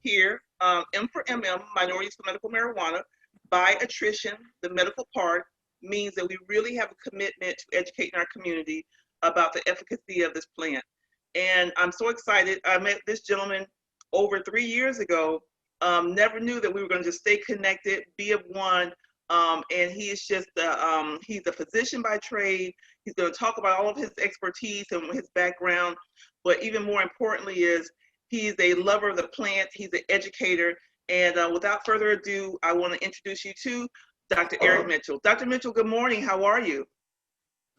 here. M for MM, Minorities for Medical Marijuana. By attrition, the medical part means that we really have a commitment to educating our community about the efficacy of this plant. And I'm so excited. I met this gentleman over 3 years ago. Never knew that we were going to just stay connected, be of one. And he is just he's a physician by trade. He's going to talk about all of his expertise and his background. But even more importantly is he's a lover of the plant. He's an educator. And without further ado, I want to introduce you to Dr. Eric Mitchell. Dr. Mitchell, good morning. How are you?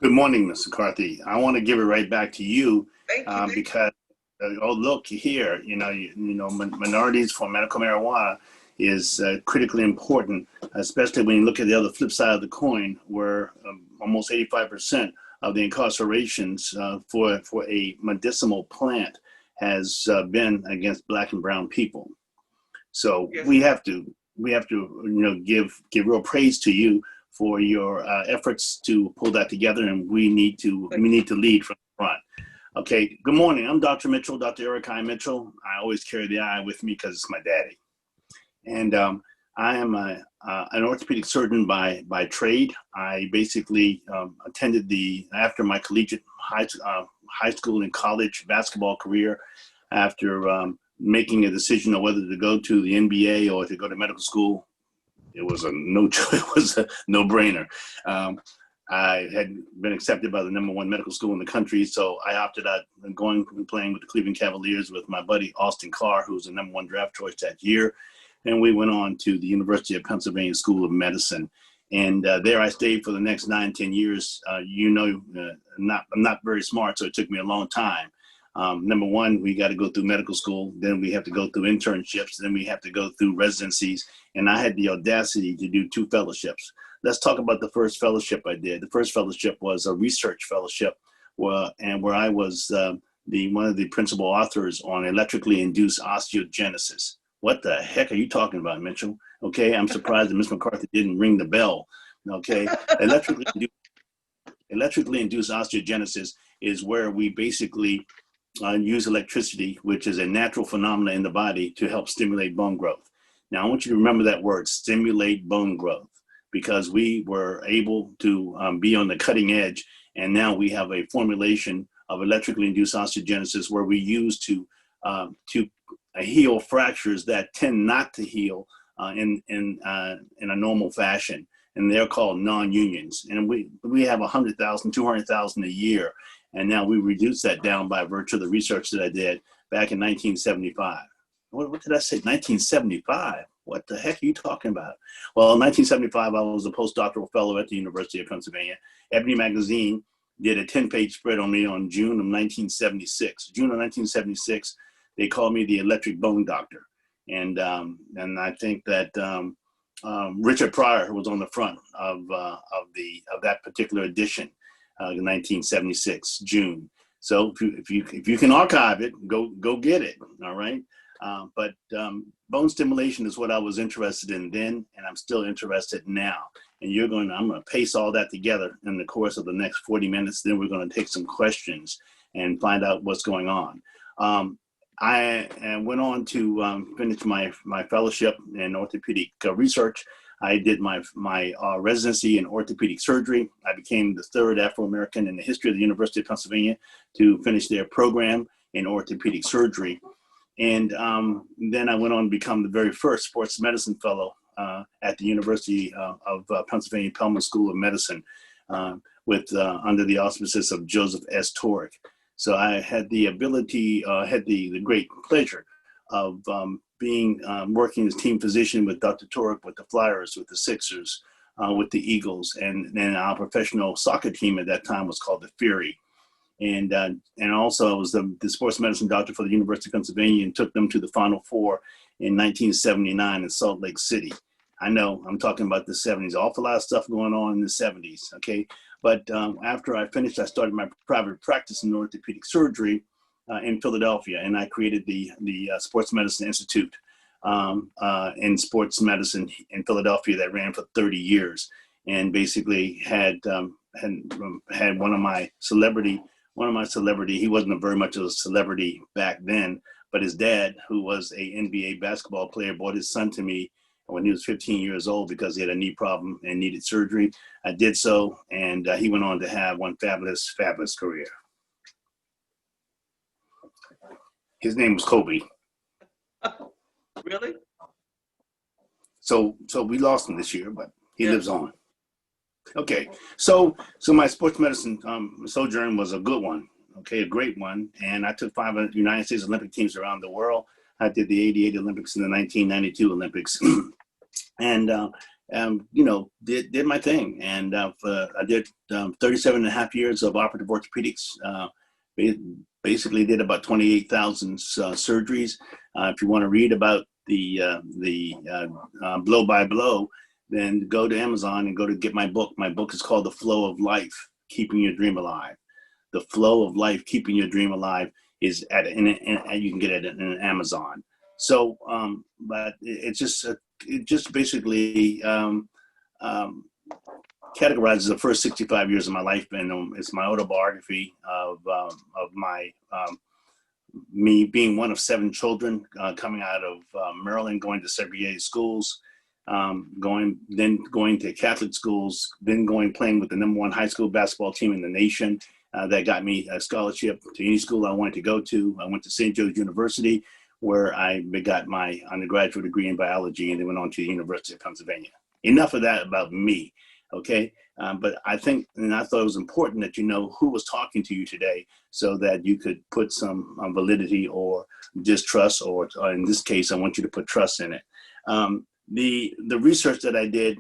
Good morning, Mr. McCarthy. I want to give it right back to you, Thank you. because, oh, look here, minorities for medical marijuana is critically important, especially when you look at the other flip side of the coin, where almost 85% of the incarcerations for a medicinal plant has been against Black and brown people. So Yes. we have to give real praise to you for your efforts to pull that together, and we need to lead from the front. Okay, good morning. I'm Dr. Mitchell, Dr. Eric I. Mitchell. I always carry the I with me because it's my daddy. And I am an orthopedic surgeon by trade. I basically attended after my collegiate high school and college basketball career, after making a decision on whether to go to the NBA or to go to medical school. It was a no-brainer. I had been accepted by the #1 medical school in the country, so I opted out and going and playing with the Cleveland Cavaliers with my buddy Austin Carr, who was the #1 draft choice that year. And we went on to the University of Pennsylvania School of Medicine. And there I stayed for the next 9-10 years. I'm not very smart, so it took me a long time. #1, we got to go through medical school, then we have to go through internships, then we have to go through residencies, and I had the audacity to do 2 fellowships. Let's talk about the first fellowship I did. The first fellowship was a research fellowship, where I was one of the principal authors on electrically induced osteogenesis. What the heck are you talking about, Mitchell? Okay, I'm surprised that Ms. McCarthy didn't ring the bell. Okay, electrically induced osteogenesis is where we basically use electricity, which is a natural phenomenon in the body, to help stimulate bone growth. Now, I want you to remember that word, stimulate bone growth, because we were able to be on the cutting edge, and now we have a formulation of electrically induced osteogenesis where we use to heal fractures that tend not to heal in a normal fashion, and they're called non-unions. And we have 100,000, 200,000 a year. And now we reduced that down by virtue of the research that I did back in 1975. What did I say? 1975? What the heck are you talking about? Well, in 1975, I was a postdoctoral fellow at the University of Pennsylvania. Ebony Magazine did a 10-page spread on me on June of 1976. June of 1976, they called me the electric bone doctor. And I think that Richard Pryor was on the front of that particular edition. In 1976, June. So if you can archive it, go get it. All right. But bone stimulation is what I was interested in then, and I'm still interested now. And I'm going to pace all that together in the course of the next 40 minutes. Then we're going to take some questions and find out what's going on. I went on to finish my fellowship in orthopedic research. I did my residency in orthopedic surgery. I became the 3rd Afro-American in the history of the University of Pennsylvania to finish their program in orthopedic surgery. And then I went on to become the very first sports medicine fellow at the University of Pennsylvania Perelman School of Medicine under the auspices of Joseph S. Torek. So I had the ability, had the great pleasure of working as team physician with Dr. Torek, with the Flyers, with the Sixers, with the Eagles, and our professional soccer team at that time was called the Fury. And also I was the sports medicine doctor for the University of Pennsylvania and took them to the Final Four in 1979 in Salt Lake City. I know I'm talking about the 70s, awful lot of stuff going on in the 70s, okay? But after I finished, I started my private practice in orthopedic surgery in Philadelphia, and I created the Sports Medicine Institute in sports medicine in Philadelphia that ran for 30 years, and basically had one of my celebrity my celebrity. He wasn't very much of a celebrity back then, but his dad, who was a NBA basketball player, brought his son to me when he was 15 years old because he had a knee problem and needed surgery. I did so, and he went on to have one fabulous, fabulous career. His name was Kobe. Really? So we lost him this year, but he lives on. Okay, so my sports medicine sojourn was a good one, okay, a great one. And I took 5 United States Olympic teams around the world. I did the 88 Olympics and the 1992 Olympics. And, did my thing. And I did 37 and a half years of operative orthopedics. Basically did about 28,000 surgeries. If you want to read about the blow by blow, then go to Amazon and go to get my book. My book is called The Flow of Life, Keeping Your Dream Alive. The Flow of Life, Keeping Your Dream Alive is you can get it in Amazon. So, but it just basically categorizes the first 65 years of my life, and it's my autobiography of my me being one of 7 children coming out of Maryland, going to segregated schools, going to Catholic schools, then playing with the #1 high school basketball team in the nation. That got me a scholarship to any school I wanted to go to. I went to St. Joe's University, where I got my undergraduate degree in biology, and then went on to the University of Pennsylvania. Enough of that about me, okay? But I think, and I thought it was important that you know who was talking to you today, so that you could put some validity or distrust, or in this case, I want you to put trust in it. The research that I did,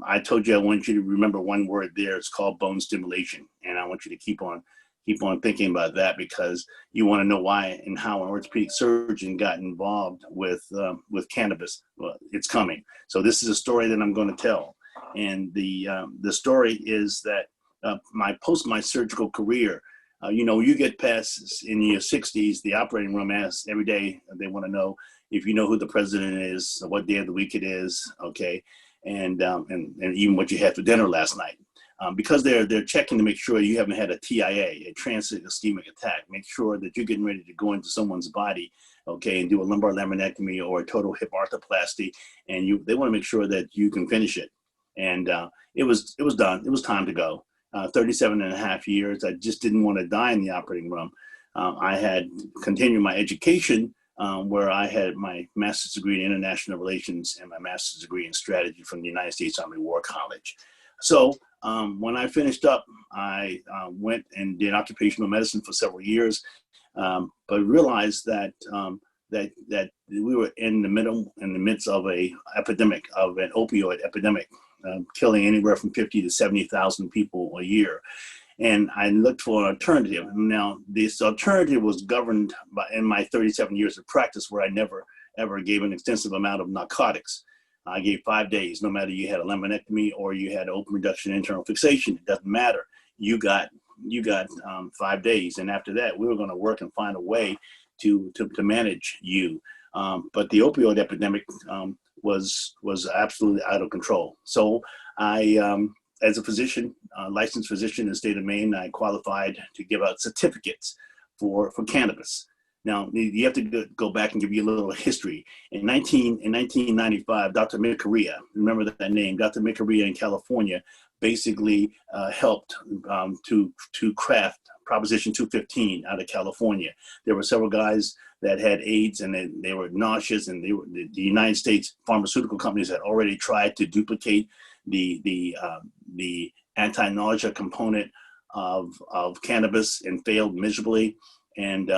I told you I want you to remember one word there. It's called bone stimulation, and I want you to keep on thinking about that, because you want to know why and how an orthopedic surgeon got involved with cannabis. Well, it's coming. So this is a story that I'm going to tell, and the story is that my surgical career. You get past in your 60s, the operating room asks every day. They want to know if you know who the president is, what day of the week it is, okay, and even what you had for dinner last night, because they're checking to make sure you haven't had a TIA, a transit ischemic attack. Make sure that you're getting ready to go into someone's body, okay, and do a lumbar laminectomy or a total hip arthroplasty, and they want to make sure that you can finish it. And it was done. It was time to go. 37 and a half years. I just didn't want to die in the operating room. I had continued my education, where I had my master's degree in international relations and my master's degree in strategy from the United States Army War College. So when I finished up, I went and did occupational medicine for several years, but realized that that we were in the midst of an epidemic, of an opioid epidemic, killing anywhere from 50 to 70,000 people a year. And I looked for an alternative. Now, this alternative was governed by, in my 37 years of practice, where I never, ever gave an extensive amount of narcotics. I gave 5 days, no matter you had a laminectomy or you had open reduction internal fixation. It doesn't matter. You got 5 days. And after that, we were going to work and find a way to manage you. But the opioid epidemic was absolutely out of control. So I, as a physician, licensed physician in the state of Maine, I qualified to give out certificates for cannabis. Now, you have to go back and give you a little history. In 1995, Dr. Mikaria, remember that name, Dr. Mikaria in California, basically helped to craft Proposition 215 out of California. There were several guys that had AIDS, and they were nauseous, and the United States pharmaceutical companies had already tried to duplicate the anti-nausea component of cannabis and failed miserably. And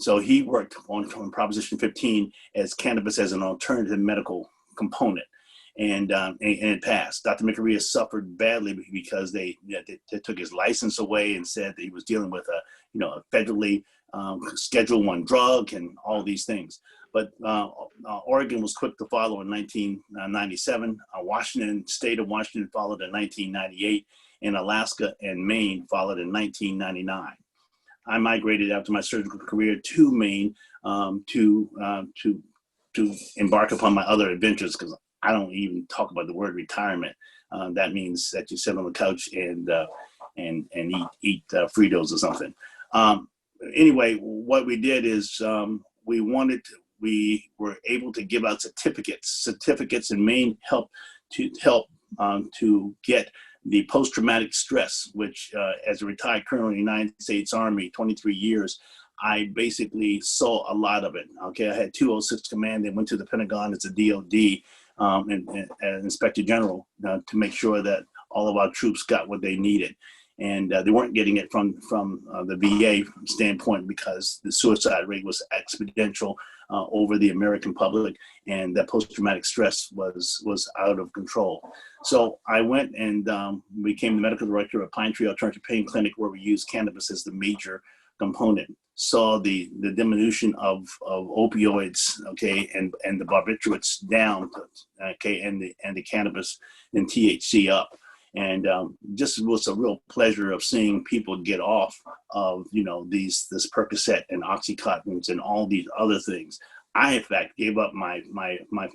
so he worked on Proposition 15 as cannabis as an alternative medical component, and it passed. Dr. Mikaria suffered badly because they took his license away and said that he was dealing with a federally Schedule I drug and all these things. But Oregon was quick to follow in 1997. State of Washington followed in 1998, and Alaska and Maine followed in 1999. I migrated after my surgical career to Maine to embark upon my other adventures, because I don't even talk about the word retirement. That means that you sit on the couch and and eat Fritos or something. Anyway, what we did is we were able to give out certificates and main help to get the post-traumatic stress, which as a retired colonel in the United States Army, 23 years, I basically saw a lot of it. Okay, I had 206 Command. They went to the Pentagon as a DOD and Inspector General to make sure that all of our troops got what they needed. And they weren't getting it from the VA standpoint because the suicide rate was exponential over the American public, and that post-traumatic stress was out of control. So I went and became the medical director of Pine Tree Alternative Pain Clinic, where we use cannabis as the major component. Saw the diminution of opioids, okay, and the barbiturates down, okay, and the cannabis and THC up. And just was a real pleasure of seeing people get off of, this Percocet and Oxycontins and all these other things. I, in fact, gave up my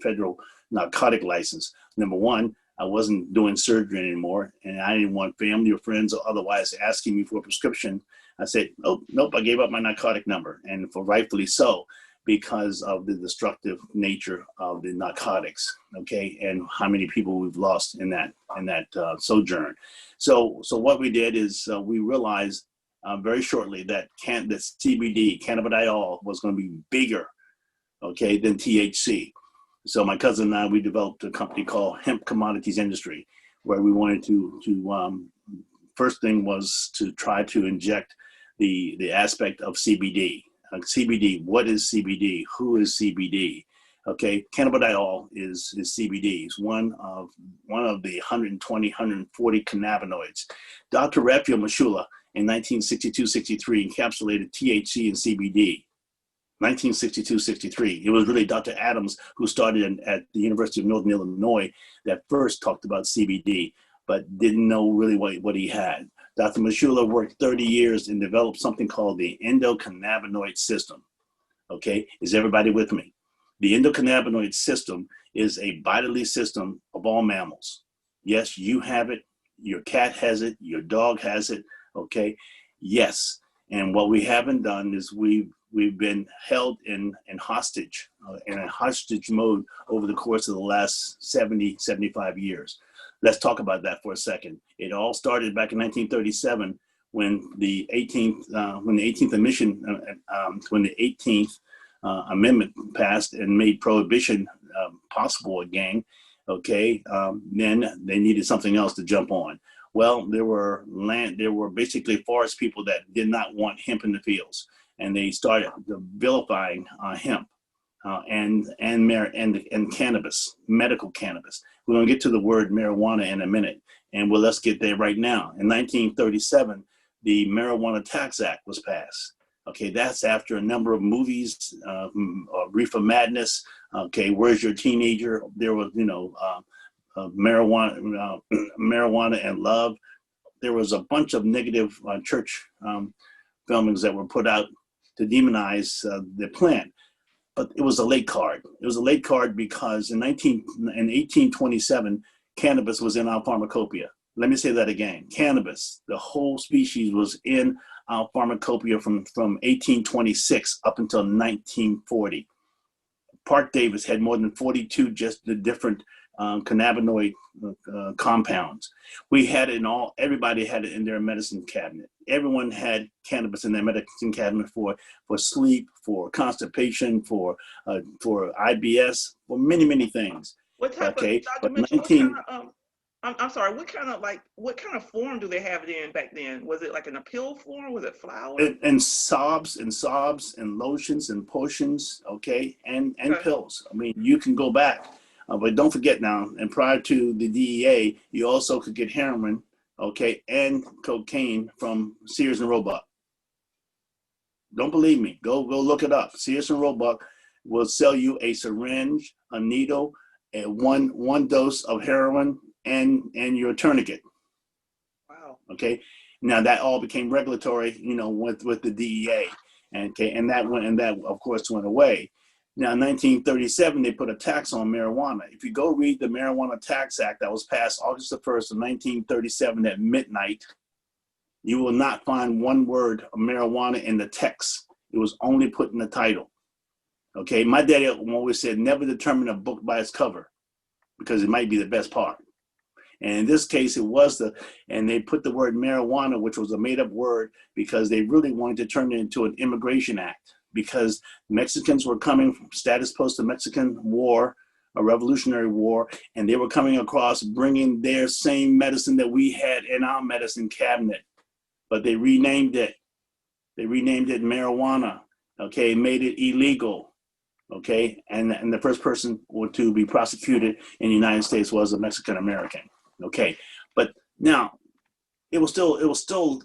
federal narcotic license. Number one, I wasn't doing surgery anymore, and I didn't want family or friends or otherwise asking me for a prescription. I said, oh, nope, I gave up my narcotic number, and for rightfully so, because of the destructive nature of the narcotics, okay, and how many people we've lost in that sojourn. So what we did is we realized very shortly that CBD, cannabidiol, was going to be bigger, okay, than THC. So my cousin and I, we developed a company called Hemp Commodities Industry, where we wanted to first thing was to try to inject the aspect of CBD. CBD, what is CBD? Who is CBD? Okay, cannabidiol is CBD. It's one of the 120, 140 cannabinoids. Dr. Raphael Mashula in 1962-63 encapsulated THC and CBD. 1962-63. It was really Dr. Adams who started at the University of Northern Illinois that first talked about CBD, but didn't know really what he had. Dr. Mashula worked 30 years and developed something called the endocannabinoid system. Okay, is everybody with me? The endocannabinoid system is a bodily system of all mammals. Yes, you have it, your cat has it, your dog has it, okay? Yes, and what we haven't done is we've been held in hostage, in a hostage mode over the course of the last 70, 75 years. Let's talk about that for a second. It all started back in 1937 when the 18th Amendment passed and made prohibition possible again. Okay, then they needed something else to jump on. Well, there were basically forest people that did not want hemp in the fields, and they started vilifying hemp. And cannabis, medical cannabis. We're going to get to the word marijuana in a minute, and let's get there right now. In 1937, the Marijuana Tax Act was passed. Okay, that's after a number of movies, Reefer Madness. Okay, Where's Your Teenager? There was, marijuana and love. There was a bunch of negative church filmings that were put out to demonize the plant. But it was a late card. It was a late card because in 1827, cannabis was in our pharmacopoeia. Let me say that again. Cannabis, the whole species, was in our pharmacopoeia from 1826 up until 1940. Parke-Davis had more than 42 just the different cannabinoid compounds. We had it in all, everybody had it in their medicine cabinet. Everyone had cannabis in their medicine cabinet for sleep, for constipation, for IBS, for many, many things. What type okay? of, Dr. Mitchell, I'm sorry, what kind of form do they have it in back then? Was it like in a pill form? Was it flour? And sobs and lotions and potions, okay, and pills. I mean, you can go back. But don't forget now, and prior to the DEA, you also could get heroin, okay, and cocaine from Sears and Roebuck. Don't believe me? Go look it up. Sears and Roebuck will sell you a syringe, a needle, one dose of heroin, and your tourniquet. Wow. Okay. Now that all became regulatory, with the DEA, and that of course went away. Now, in 1937, they put a tax on marijuana. If you go read the Marijuana Tax Act that was passed August the 1st of 1937 at midnight, You will not find one word of marijuana in the text. It was only put in the title. Okay, my daddy always said, never determine a book by its cover, because it might be the best part. And in this case, it was and they put the word marijuana, which was a made up word, because they really wanted to turn it into an immigration act, because Mexicans were coming from status post the Mexican War, a Revolutionary War, and they were coming across bringing their same medicine that we had in our medicine cabinet, but they renamed it. They renamed it marijuana, okay, made it illegal. Okay, and the first person to be prosecuted in the United States was a Mexican American. Okay, but now it was still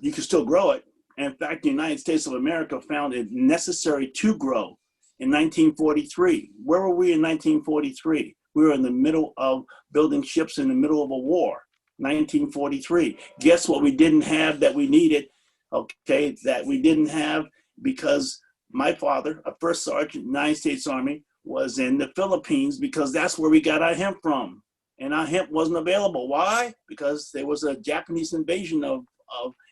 you could still grow it. In fact, the United States of America found it necessary to grow in 1943. Where were we in 1943? We were in the middle of building ships in the middle of a war. 1943. Guess what we didn't have that we needed? Okay, that we didn't have because my father, a first sergeant in the United States Army, was in the Philippines because that's where we got our hemp from. And our hemp wasn't available. Why? Because there was a Japanese invasion of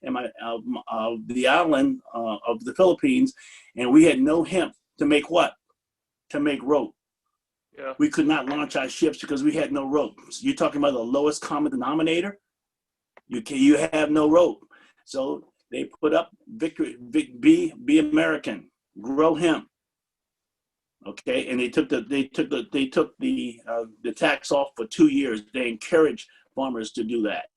the island of the Philippines, and we had no hemp to make what? To make rope. Yeah. We could not launch our ships because we had no rope. So you're talking about the lowest common denominator? You have no rope. So they put up be American. Grow hemp, okay, and they took the tax off for 2 years. They encouraged farmers to do that,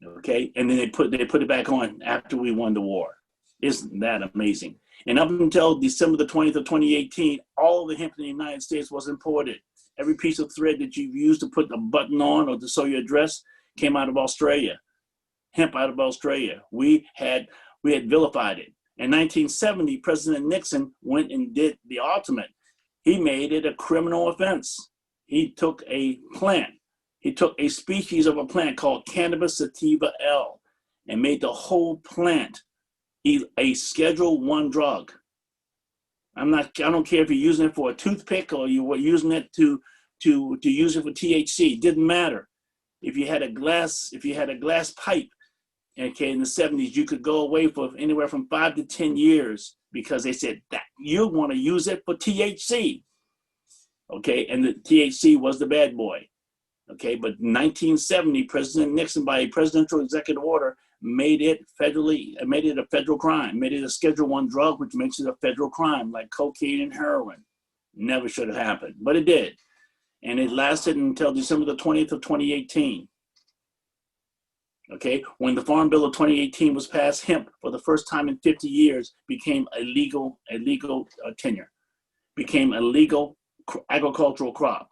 okay, and then they put it back on after we won the war. Isn't that amazing? And up until December the 20th of 2018, all the hemp in the United States was imported. Every piece of thread that you've used to put a button on or to sew your dress came out of Australia. Hemp out of Australia. We had vilified it. In 1970, President Nixon went and did the ultimate. He made it a criminal offense. He took a plant. He took a species of a plant called Cannabis sativa L and made the whole plant a Schedule I drug. I don't care if you're using it for a toothpick or you were using it to use it for THC. It didn't matter. If you had a glass pipe, okay, in the 70s, you could go away for anywhere from 5 to 10 years because they said that you want to use it for THC. Okay, and the THC was the bad boy. Okay, but in 1970, President Nixon, by a presidential executive order, made it a federal crime, made it a Schedule I drug, which makes it a federal crime, like cocaine and heroin. Never should have happened, but it did. And it lasted until December the 20th of 2018. Okay, when the Farm Bill of 2018 was passed, hemp for the first time in 50 years became a legal tenure, became a legal agricultural crop.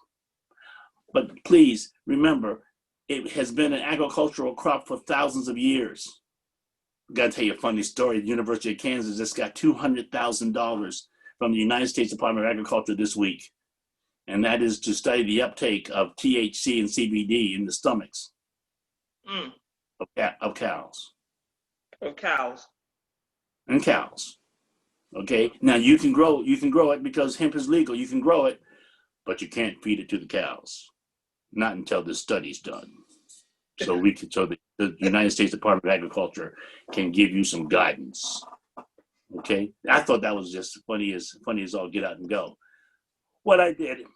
But please remember, it has been an agricultural crop for thousands of years. I've got to tell you a funny story. The University of Kansas just got $200,000 from the United States Department of Agriculture this week. And that is to study the uptake of THC and CBD in the stomachs. Of cows. Of cows. And cows. Okay. Now you can grow it because hemp is legal. You can grow it, but you can't feed it to the cows. Not until the study's done. So the United States Department of Agriculture can give you some guidance. Okay. I thought that was just funny as all get out and go. What I did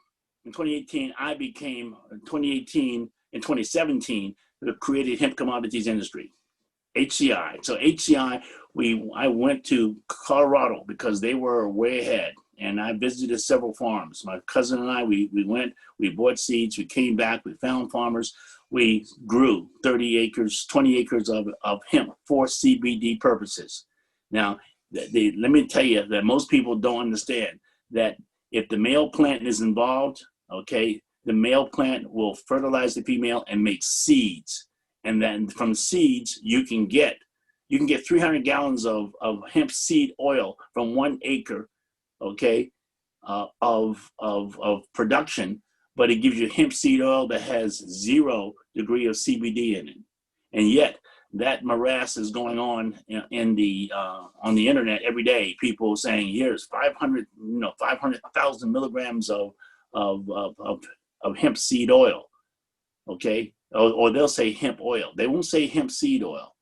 in 2018, in 2017, created hemp commodities industry, HCI. So HCI, I went to Colorado because they were way ahead, and I visited several farms. My cousin and I, we went, we bought seeds, we came back, we found farmers, we grew 20 acres of hemp for CBD purposes. Now, let me tell you that most people don't understand that if the male plant is involved, okay, the male plant will fertilize the female and make seeds. And then from seeds, you can get 300 gallons of hemp seed oil from 1 acre, okay, of production, but it gives you hemp seed oil that has 0 degree of CBD in it. And yet that morass is going on on the internet every day. People saying, here's 500,000 milligrams of hemp seed oil, okay? Or they'll say hemp oil. They won't say hemp seed oil.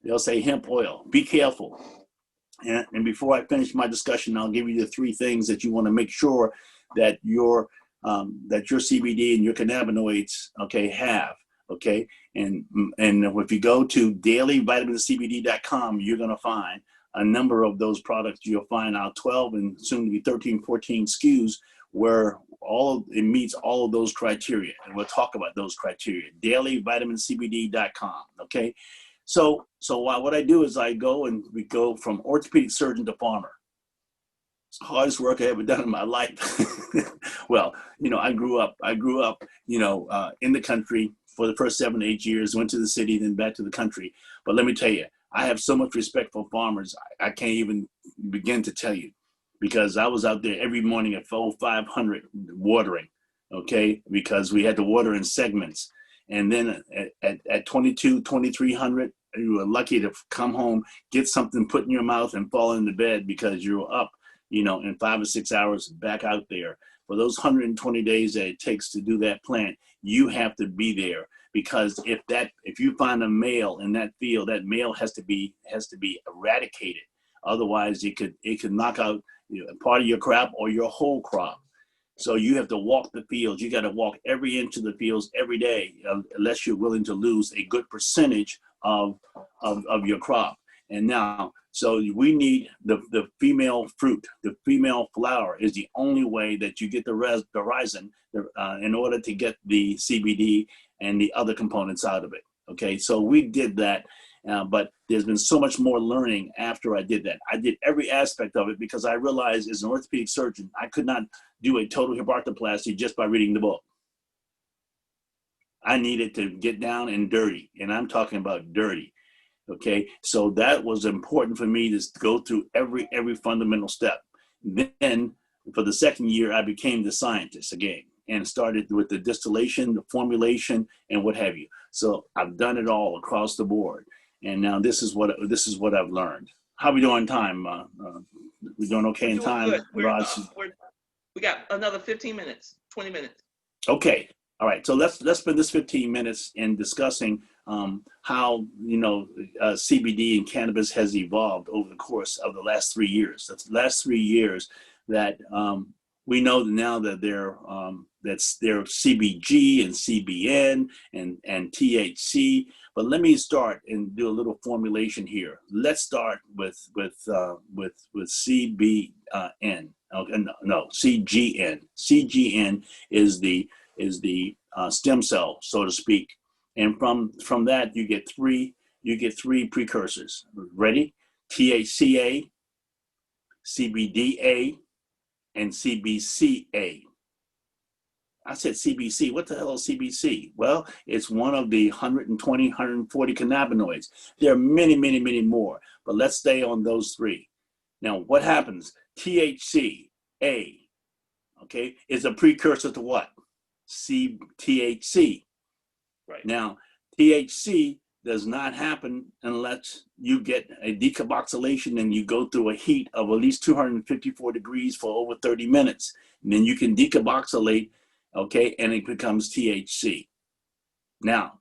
They'll say hemp oil. Be careful. And before I finish my discussion, I'll give you the three things that you want to make sure that your CBD and your cannabinoids, okay, have, okay. And if you go to dailyvitamincbd.com, you're going to find a number of those products. You'll find out 12 and soon to be 13, 14 SKUs where it meets all of those criteria. And we'll talk about those criteria. Dailyvitamincbd.com, okay. So what I do is we go from orthopedic surgeon to farmer. It's the hardest work I ever done in my life. Well, I grew up, in the country for the first 7 to 8 years, went to the city, then back to the country. But let me tell you, I have so much respect for farmers. I can't even begin to tell you, because I was out there every morning at 500 watering, okay, because we had to water in segments. And then at 2300, you were lucky to come home, get something put in your mouth and fall into bed because you were up, in 5 or 6 hours back out there. For those 120 days that it takes to do that plant, you have to be there, because if you find a male in that field, that male has to be eradicated. Otherwise, it could knock out part of your crop or your whole crop. So you have to walk the fields. You got to walk every inch of the fields every day, unless you're willing to lose a good percentage of your crop. And now, so we need the female fruit. The female flower is the only way that you get the resin in order to get the CBD and the other components out of it. Okay, so we did that. But there's been so much more learning after I did that. I did every aspect of it because I realized as an orthopedic surgeon, I could not do a total hip arthroplasty just by reading the book. I needed to get down and dirty, and I'm talking about dirty. Okay, so that was important for me to go through every fundamental step. Then for the second year, I became the scientist again and started with the distillation, the formulation, and what have you. So I've done it all across the board. And now this is what I've learned. How we doing time? We doing okay in time, Raj? We got another 15 minutes, 20 minutes. Okay. All right. So let's spend this 15 minutes in discussing how CBD and cannabis has evolved over the course of the last 3 years. That's the last 3 years that we know now that they're CBG and CBN and THC. But let me start and do a little formulation here. Let's start with CBN. No, CGN. CGN is the stem cell, so to speak. And from that you get three precursors. Ready? THCA, CBDA, and CBCA. I said CBC. What the hell is CBC? Well, it's one of the 120, 140 cannabinoids. There are many, many, many more, but let's stay on those three. Now, what happens? THCA, okay, is a precursor to what? THC. Right. Now, THC does not happen unless you get a decarboxylation and you go through a heat of at least 254 degrees for over 30 minutes. And then you can decarboxylate, okay, and it becomes THC. Now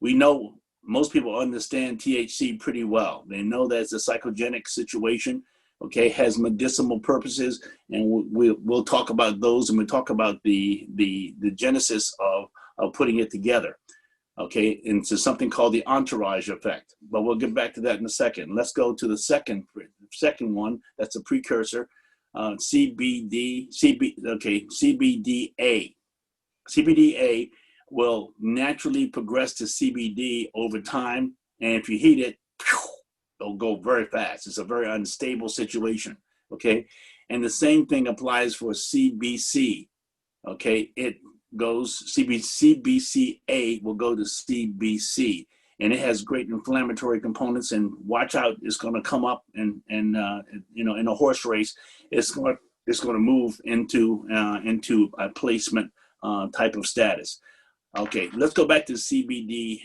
we know most people understand THC pretty well. They know that it's a psychogenic situation, okay, has medicinal purposes, and we'll talk about those, and we'll talk about the genesis of putting it together, okay, into something called the entourage effect. But we'll get back to that in a second. Let's go to the second one. That's a precursor, CBDA. CBDA will naturally progress to CBD over time, and if you heat it, it'll go very fast. It's a very unstable situation, okay? And the same thing applies for CBC, okay? It goes, CBCA will go to CBC, and it has great inflammatory components, and watch out, it's gonna come up and in a horse race, it's gonna move into a placement type of status. Okay, let's go back to CBD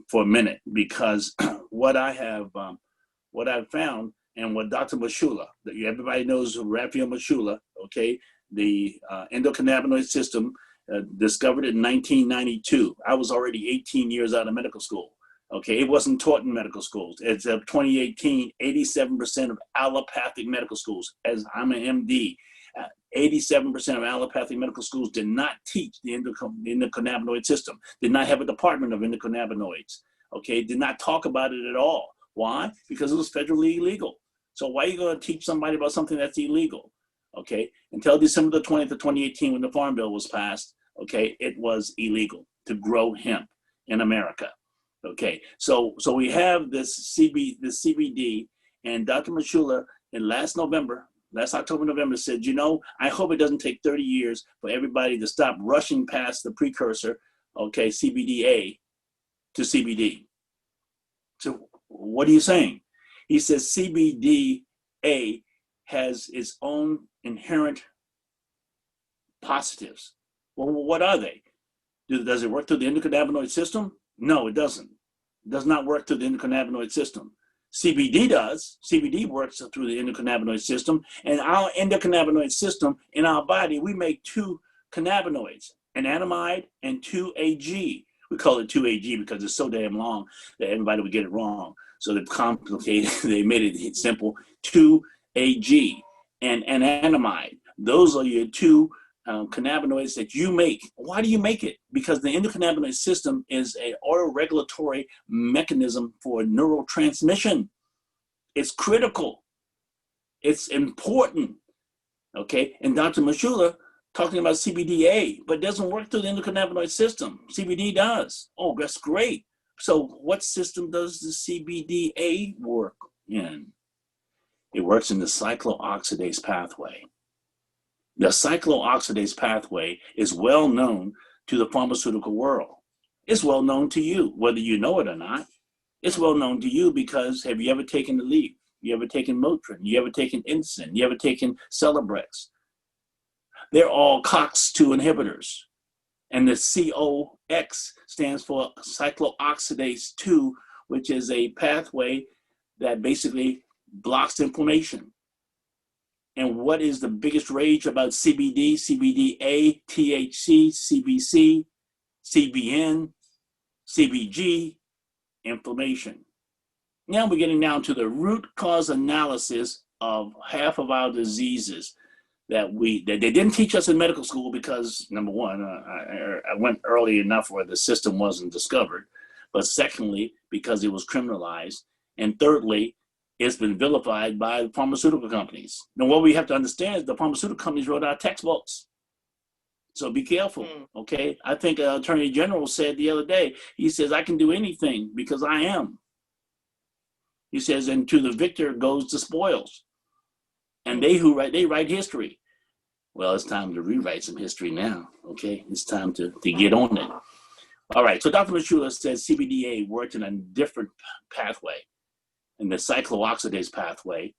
for a minute, because what I've found, and what Dr. Machula, everybody knows Raphael Machula, okay, the endocannabinoid system discovered it in 1992. I was already 18 years out of medical school, Okay, it wasn't taught in medical schools. It's 2018, 87% of allopathic medical schools, as I'm an MD, 87% of allopathic medical schools did not teach the endocannabinoid system, did not have a department of endocannabinoids, okay, did not talk about it at all. Why? Because it was federally illegal. So why are you going to teach somebody about something that's illegal? Okay, until December the 20th of 2018 when the Farm Bill was passed, okay, it was illegal to grow hemp in America. Okay, so we have this CBD, and Dr. Machula in last October, November said, you know, I hope it doesn't take 30 years for everybody to stop rushing past the precursor, okay, CBDA to CBD. So what are you saying? He says CBDA has its own inherent positives. Well, what are they? Does it work through the endocannabinoid system? No, it doesn't. It does not work through the endocannabinoid system. CBD does. CBD works through the endocannabinoid system. And our endocannabinoid system in our body, we make two cannabinoids, an anandamide and 2-AG. We call it 2-AG because it's so damn long that everybody would get it wrong. So they've complicated, they made it simple, 2-AG and anandamide. Those are your two cannabinoids that you make. Why do you make it? Because the endocannabinoid system is an autoregulatory mechanism for neurotransmission. It's critical. It's important. Okay, and Dr. Machula talking about CBDA, but doesn't work through the endocannabinoid system. CBD does. Oh, that's great. So what system does the CBDA work in? It works in the cyclooxidase pathway. The cyclooxidase pathway is well known to the pharmaceutical world. It's well known to you, whether you know it or not. It's well known to you because have you ever taken Aleve? You ever taken Motrin? You ever taken Indocin? You ever taken Celebrex? They're all COX-2 inhibitors. And the COX stands for cyclooxidase 2, which is a pathway that basically blocks inflammation. And what is the biggest rage about CBD, CBDA, THC, CBC, CBN, CBG? Inflammation. Now we're getting down to the root cause analysis of half of our diseases that they didn't teach us in medical school because, number one, I went early enough where the system wasn't discovered, but secondly, because it was criminalized, and thirdly, it's been vilified by the pharmaceutical companies. Now, what we have to understand is the pharmaceutical companies wrote our textbooks. So be careful, okay? I think Attorney General said the other day, he says, I can do anything because I am. He says, and to the victor goes the spoils. And they write history. Well, it's time to rewrite some history now, okay? It's time to get on it. All right, so Dr. Machula says CBDA worked in a different pathway, in the cyclooxidase pathway.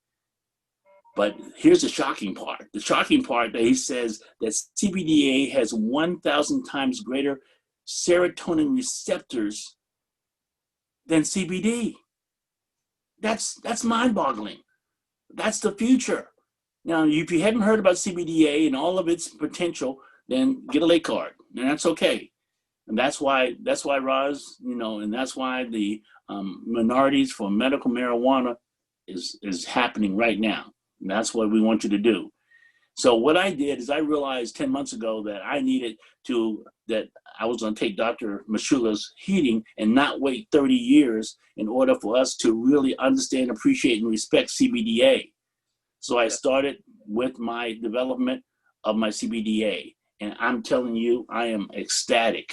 But here's the shocking part. The shocking part that he says that CBDA has 1,000 times greater serotonin receptors than CBD. That's mind-boggling. That's the future. Now, if you haven't heard about CBDA and all of its potential, then get a late card, and that's okay. And that's why Roz, and that's why the minorities for medical marijuana is happening right now. And that's what we want you to do. So what I did is I realized 10 months ago that that I was going to take Dr. Machula's heating and not wait 30 years in order for us to really understand, appreciate, and respect CBDA. So I started with my development of my CBDA. And I'm telling you, I am ecstatic.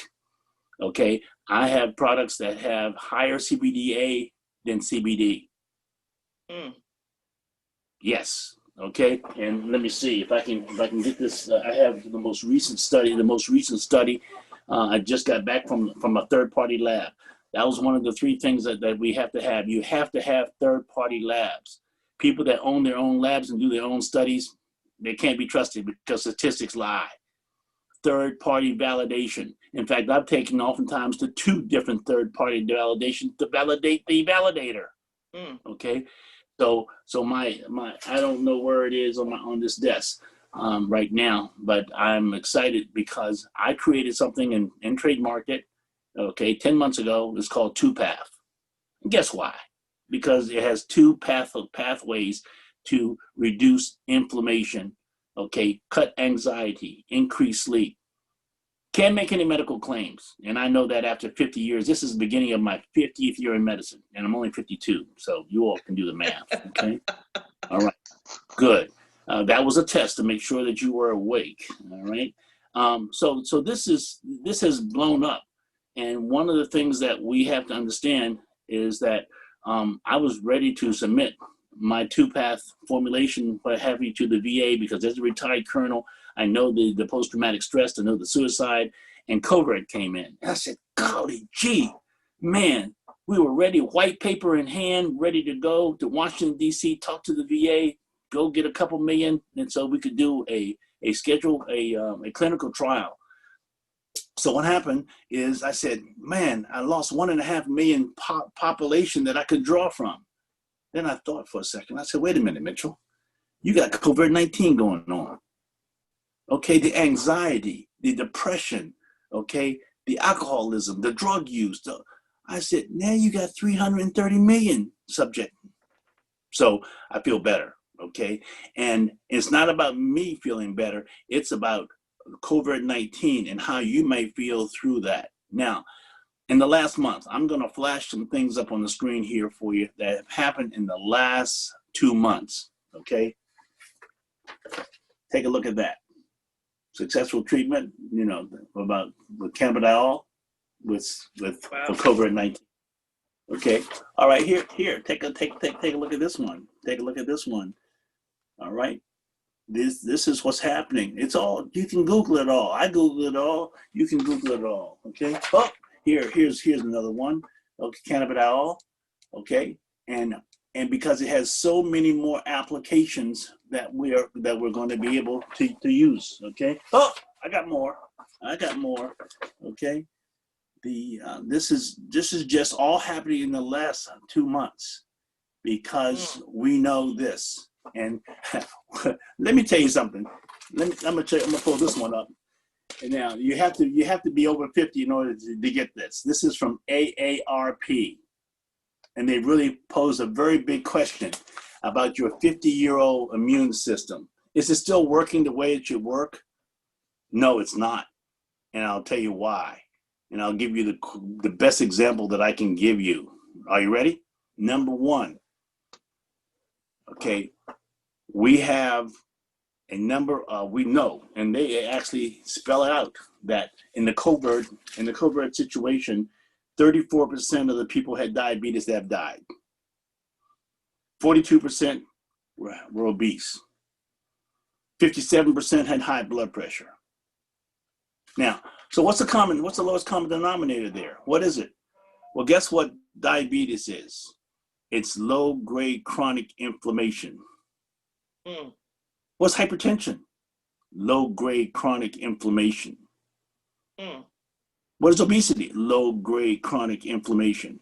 Okay, I have products that have higher CBDA than CBD. Yes. Okay, and let me see if I can get this. I have the most recent study. I just got back from a third-party lab. That was one of the three things that we have to have. You have to have third-party labs. People that own their own labs and do their own studies, they can't be trusted because statistics lie. Third-party validation. In fact, I've taken oftentimes to 2 different third-party validations to validate the validator. Okay, so my I don't know where it is on this desk right now, but I'm excited because I created something and trademarked it. Okay, 10 months ago. It's called 2-Path. Guess why? Because it has two pathways to reduce inflammation, okay, cut anxiety, increase sleep. Can't make any medical claims. And I know that after 50 years, this is the beginning of my 50th year in medicine, and I'm only 52, so you all can do the math, okay? All right, good. That was a test to make sure that you were awake, all right? So this has blown up. And one of the things that we have to understand is that I was ready to submit my two-path formulation, what have you, to the VA, because as a retired colonel, I know the post-traumatic stress, I know the suicide, and COVID came in. And I said, golly gee, man, we were ready, white paper in hand, ready to go to Washington, D.C., talk to the VA, go get a couple million, and so we could do a clinical trial. So what happened is I said, man, I lost 1.5 million population that I could draw from. Then I thought for a second. I said, wait a minute, Mitchell. You got COVID-19 going on. Okay, the anxiety, the depression, okay, the alcoholism, the drug use. I said, now you got 330 million subject. So I feel better, okay? And it's not about me feeling better. It's about COVID-19 and how you may feel through that. Now, in the last month, I'm going to flash some things up on the screen here for you that have happened in the last 2 months, okay? Take a look at that. Successful treatment, you know, with cannabidiol for COVID-19. Okay. All right. Here. Take a look at this one. Take a look at this one. All right. This is what's happening. It's all, you can Google it all. I Google it all. You can Google it all. Okay. Oh, here's another one. Okay, cannabidiol. Okay. And because it has so many more applications that we're going to be able to use. Okay. Oh, I got more. Okay. This is just all happening in the last 2 months because we know this. And let me tell you something. I'm gonna pull this one up. And now you have to be over 50 in order to get this. This is from AARP. And they really pose a very big question about your 50-year-old immune system. Is it still working the way it should work? No, it's not. And I'll tell you why. And I'll give you the best example that I can give you. Are you ready? Number one. Okay, we have a number, we know, and they actually spell it out that in the COVID situation, 34% of the people had diabetes that have died. 42% were obese. 57% had high blood pressure. Now, so what's the lowest common denominator there? What is it? Well, guess what diabetes is? It's low-grade chronic inflammation. What's hypertension? Low-grade chronic inflammation. What is obesity? Low-grade chronic inflammation.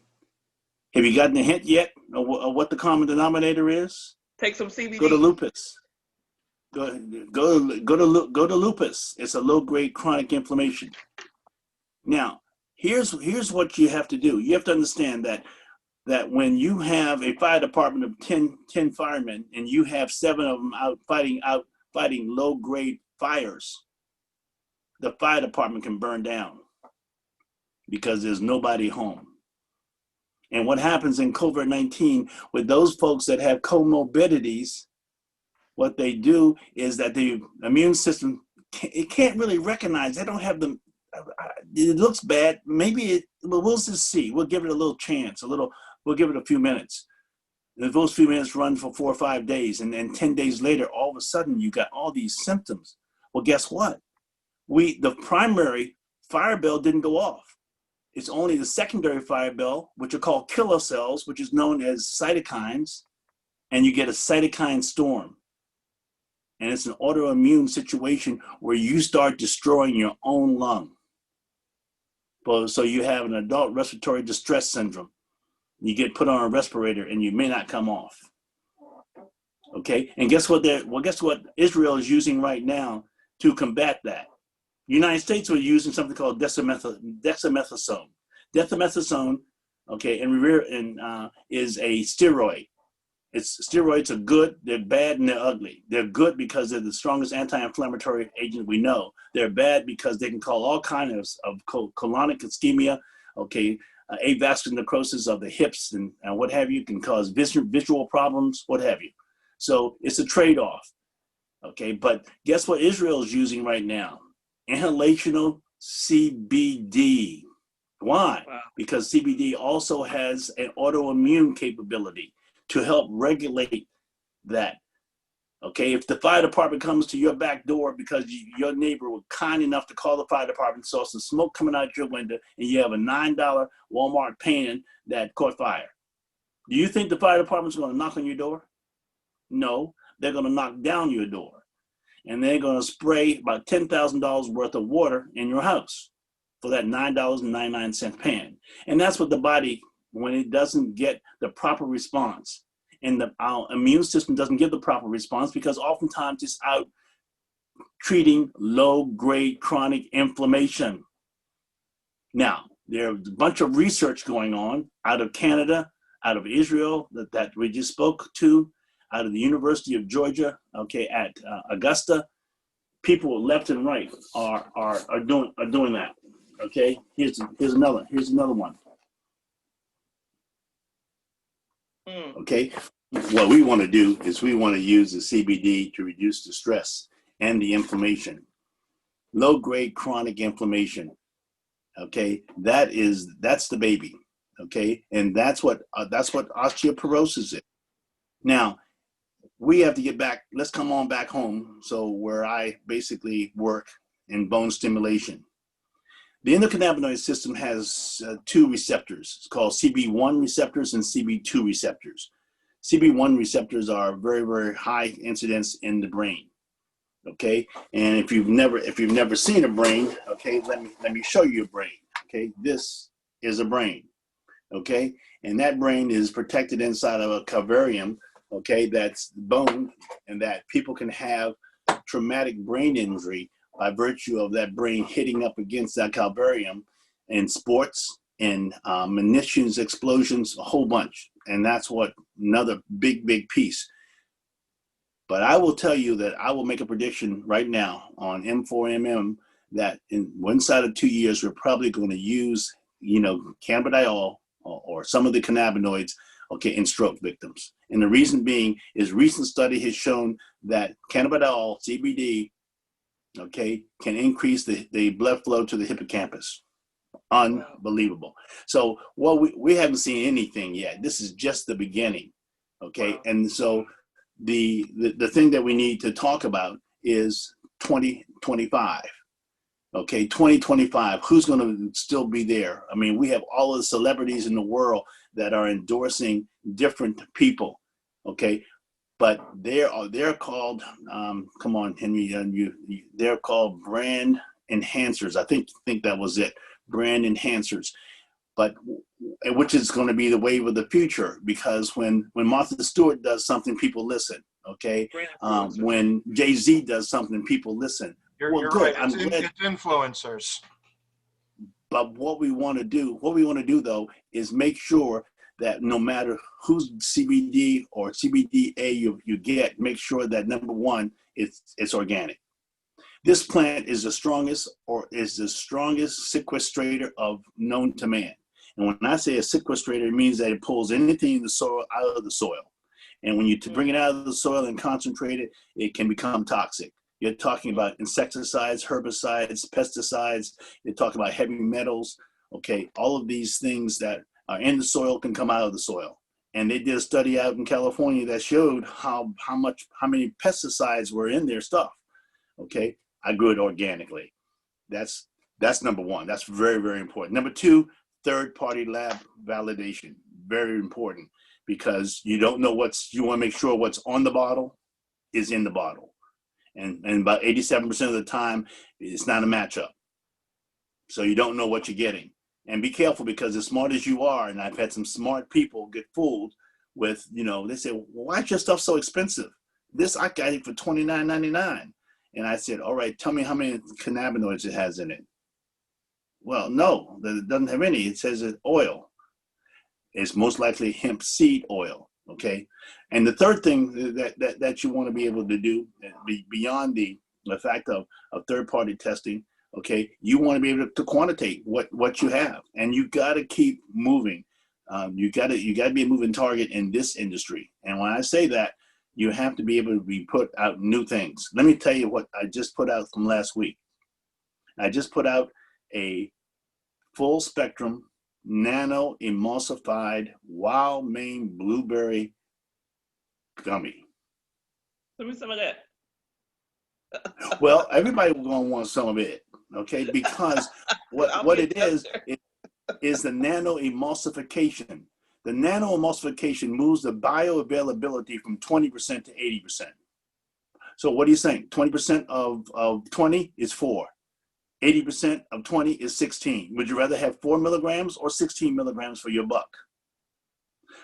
Have you gotten a hint yet of what the common denominator is? Take some CBD. Go to lupus. Go to lupus. It's a low-grade chronic inflammation. Now, here's what you have to do. You have to understand that when you have a fire department of 10 firemen and you have 7 of them out fighting low-grade fires, the fire department can burn down because there's nobody home. And what happens in COVID-19 with those folks that have comorbidities, what they do is that the immune system, it can't really recognize, they don't have the, it looks bad, maybe we'll just see. We'll give it a little chance, we'll give it a few minutes. If those few minutes run for 4 or 5 days, and then 10 days later, all of a sudden you got all these symptoms. Well, guess what? The primary fire bell didn't go off. It's only the secondary fire bell, which are called killer cells, which is known as cytokines, and you get a cytokine storm. And it's an autoimmune situation where you start destroying your own lung. So you have an adult respiratory distress syndrome. You get put on a respirator and you may not come off. Okay, and guess what Israel is using right now to combat that? The United States were using something called dexamethasone. Dexamethasone okay, is a steroid. Steroids are good, they're bad, and they're ugly. They're good because they're the strongest anti-inflammatory agent we know. They're bad because they can cause all kinds of colonic ischemia, okay, avascular necrosis of the hips and what have you, can cause visual problems, what have you. So it's a trade-off, okay? But guess what Israel is using right now? Inhalational CBD. Why? Wow. Because CBD also has an autoimmune capability to help regulate that. Okay, if the fire department comes to your back door because your neighbor was kind enough to call the fire department, saw some smoke coming out your window, and you have a $9 Walmart pan that caught fire, do you think the fire department's going to knock on your door? No, they're going to knock down your door, and they're going to spray about $10,000 worth of water in your house for that $9.99 pan. And that's what the body, when it doesn't get the proper response, and our immune system doesn't give the proper response, because oftentimes it's out treating low-grade chronic inflammation. Now, there's a bunch of research going on out of Canada, out of Israel that we just spoke to, out of the University of Georgia, okay, at Augusta. People left and right are doing that. Okay, here's another one. Okay, what we want to do is we want to use the CBD to reduce the stress and the inflammation, low-grade chronic inflammation. Okay, that's the baby. Okay, and that's what osteoporosis is. Now we have to get back. Let's come on back home. So where I basically work in bone stimulation. The endocannabinoid system has two receptors. It's called CB1 receptors and CB2 receptors. CB1 receptors are very, very high incidence in the brain. Okay, and if you've never seen a brain, okay, let me show you a brain. Okay, this is a brain. Okay, and that brain is protected inside of a calvarium. Okay, that's bone, and that people can have traumatic brain injury by virtue of that brain hitting up against that calvarium in sports and munitions explosions, a whole bunch. And that's what another big piece. But I will tell you that I will make a prediction right now on M4MM that inside of 2 years, we're probably going to use, cannabidiol or some of the cannabinoids, okay, in stroke victims. And the reason being is recent study has shown that cannabidiol, CBD, okay, can increase the blood flow to the hippocampus. Unbelievable. So, well, we haven't seen anything yet. This is just the beginning, okay? Wow. And so the thing that we need to talk about is 2025. Okay, 2025, who's going to still be there? I mean, we have all of the celebrities in the world that are endorsing different people, okay? But they're called, come on, Henry, they're called brand enhancers. I think that was it, brand enhancers. But which is going to be the wave of the future, because when Martha Stewart does something, people listen. Okay, when Jay-Z does something, people listen. You're good. Right. It's influencers. But what we want to do though, is make sure that no matter whose CBD or CBDA you get, make sure that number one, it's organic. This plant is the strongest sequestrator of known to man. And when I say a sequestrator, it means that it pulls anything in the soil out of the soil. And when you bring it out of the soil and concentrate it, it can become toxic. You're talking about insecticides, herbicides, pesticides. You're talking about heavy metals. Okay, all of these things that are in the soil can come out of the soil. And they did a study out in California that showed how many pesticides were in their stuff. Okay, I grew it organically. That's number one. That's very, very important. Number two, third-party lab validation. Very important, because you don't know you want to make sure what's on the bottle is in the bottle. And about 87% of the time, it's not a matchup. So you don't know what you're getting. And be careful, because as smart as you are, and I've had some smart people get fooled with, they say, well, why is your stuff so expensive? This, I got it for $29.99. And I said, all right, tell me how many cannabinoids it has in it. Well, no, it doesn't have any. It says it's oil. It's most likely hemp seed oil. Okay. And the third thing that you want to be able to do beyond the fact of third-party testing, okay, you want to be able to quantitate what you have, and you got to keep moving. You got to be a moving target in this industry. And when I say that, you have to be able to be put out new things. Let me tell you what I just put out from last week. I just put out a full spectrum nano emulsified wild Maine blueberry gummy. Give me some of that. Well, everybody will gonna want some of it, okay? Because what it is the nano emulsification. The nano emulsification moves the bioavailability from 20% to 80%. So what are you saying? 20% of 20 is 4. 80% of 20 is 16. Would you rather have 4 milligrams or 16 milligrams for your buck?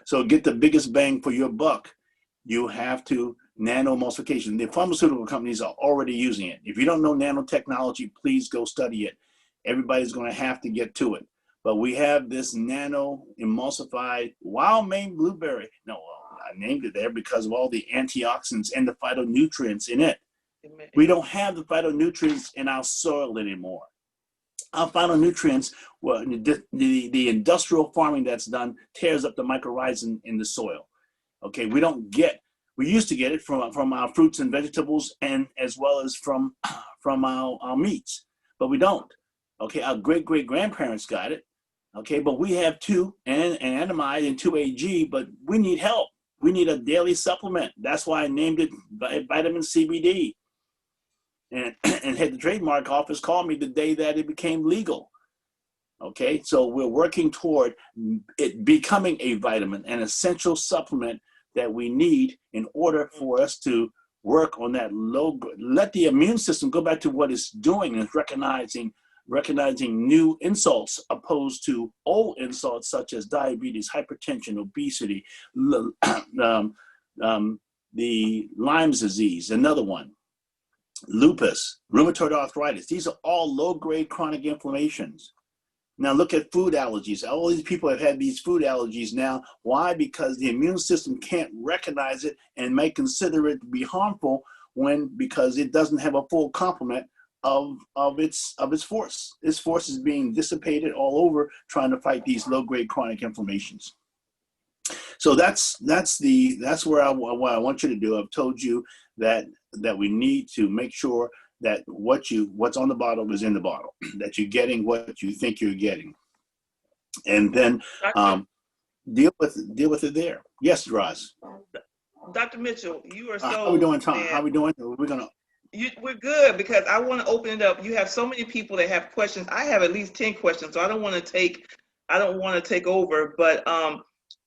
So get the biggest bang for your buck, you have to nano emulsification. The pharmaceutical companies are already using it. If you don't know nanotechnology, please go study it. Everybody's going to have to get to it. But we have this nano emulsified wild Maine blueberry. No, I named it there because of all the antioxidants and the phytonutrients in it. We don't have the phytonutrients in our soil anymore. Our phytonutrients, well, the industrial farming that's done tears up the mycorrhizas in the soil. Okay, we used to get it from our fruits and vegetables, and as well as from our meats, but we don't. Okay, our great-great-grandparents got it. Okay, but we have 2-anandamide and 2-AG, but we need help. We need a daily supplement. That's why I named it vitamin CBD. And had the trademark office call me the day that it became legal. Okay, so we're working toward it becoming a vitamin, an essential supplement that we need in order for us to work on that let the immune system go back to what it's doing and recognizing new insults opposed to old insults such as diabetes, hypertension, obesity, the Lyme's disease, another one, lupus, rheumatoid arthritis. These are all low-grade chronic inflammations. Now look at food allergies. All these people have had these food allergies now. Why? Because the immune system can't recognize it and may consider it to be harmful because it doesn't have a full complement of its force. Its force is being dissipated all over trying to fight these low-grade chronic inflammations. So that's where what I want you to do. I've told you that we need to make sure that what's on the bottle is in the bottle, that you're getting what you think you're getting, and then deal with it there. Yes, Roz. Dr. Mitchell, you are so. How are we doing, Tom? How are we doing? We're good because I want to open it up. You have so many people that have questions. I have at least 10 questions, so I don't want to take over. But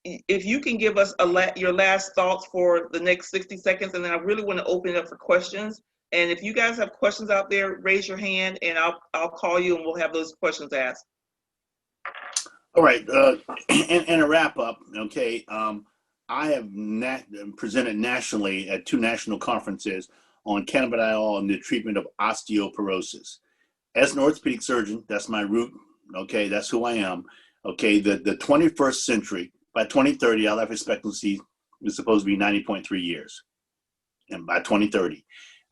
if you can give us your last thoughts for the next 60 seconds, and then I really want to open it up for questions. And if you guys have questions out there, raise your hand, and I'll call you, and we'll have those questions asked. All right, and a wrap up. Okay, I have presented nationally at 2 national conferences on cannabidiol and the treatment of osteoporosis. As an orthopedic surgeon, that's my root. Okay, that's who I am. Okay, the 21st century, by 2030, our life expectancy is supposed to be 90.3 years. And by 2030,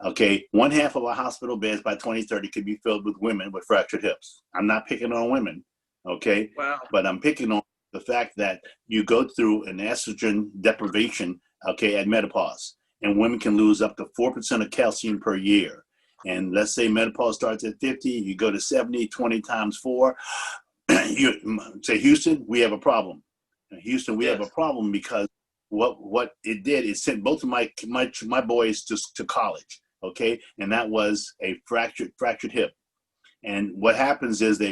okay, 1/2 of our hospital beds by 2030 could be filled with women with fractured hips. I'm not picking on women, okay? Wow. But I'm picking on the fact that you go through an estrogen deprivation, okay, at menopause. And women can lose up to 4% of calcium per year. And let's say menopause starts at 50, you go to 70, 20 times 4. You say, Houston, we have a problem. Houston, we have a problem because what it did is sent both of my boys to college, okay? And that was a fractured hip. And what happens is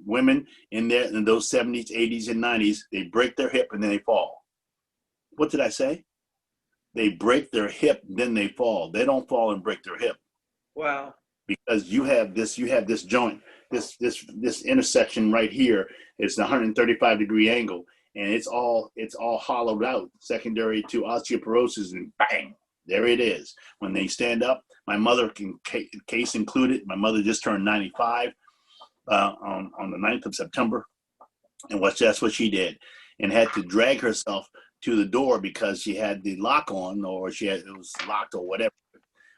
women in those 70s, 80s, and 90s, they break their hip and then they fall. What did I say? They break their hip, then they fall. They don't fall and break their hip. Wow. Because you have this joint, this intersection right here. It's a 135-degree angle, and it's all hollowed out, secondary to osteoporosis, and bang, there it is. When they stand up, my mother, case included, my mother just turned 95 on the 9th of September, and that's what she did. and had to drag herself to the door because she had the lock on, or it was locked or whatever.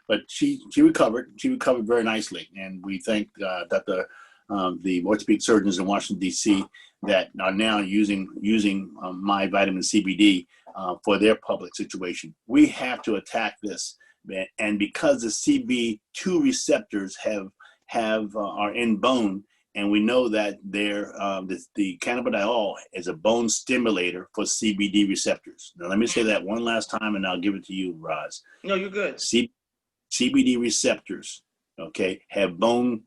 But she recovered. She recovered very nicely, and we thank the orthopedic surgeons in Washington D.C. that are now using my vitamin CBD for their public situation. We have to attack this, and because the CB2 receptors are in bone, and we know that the cannabidiol is a bone stimulator for CBD receptors. Now, let me say that one last time, and I'll give it to you, Roz. No, you're good. CBD receptors, okay, have bone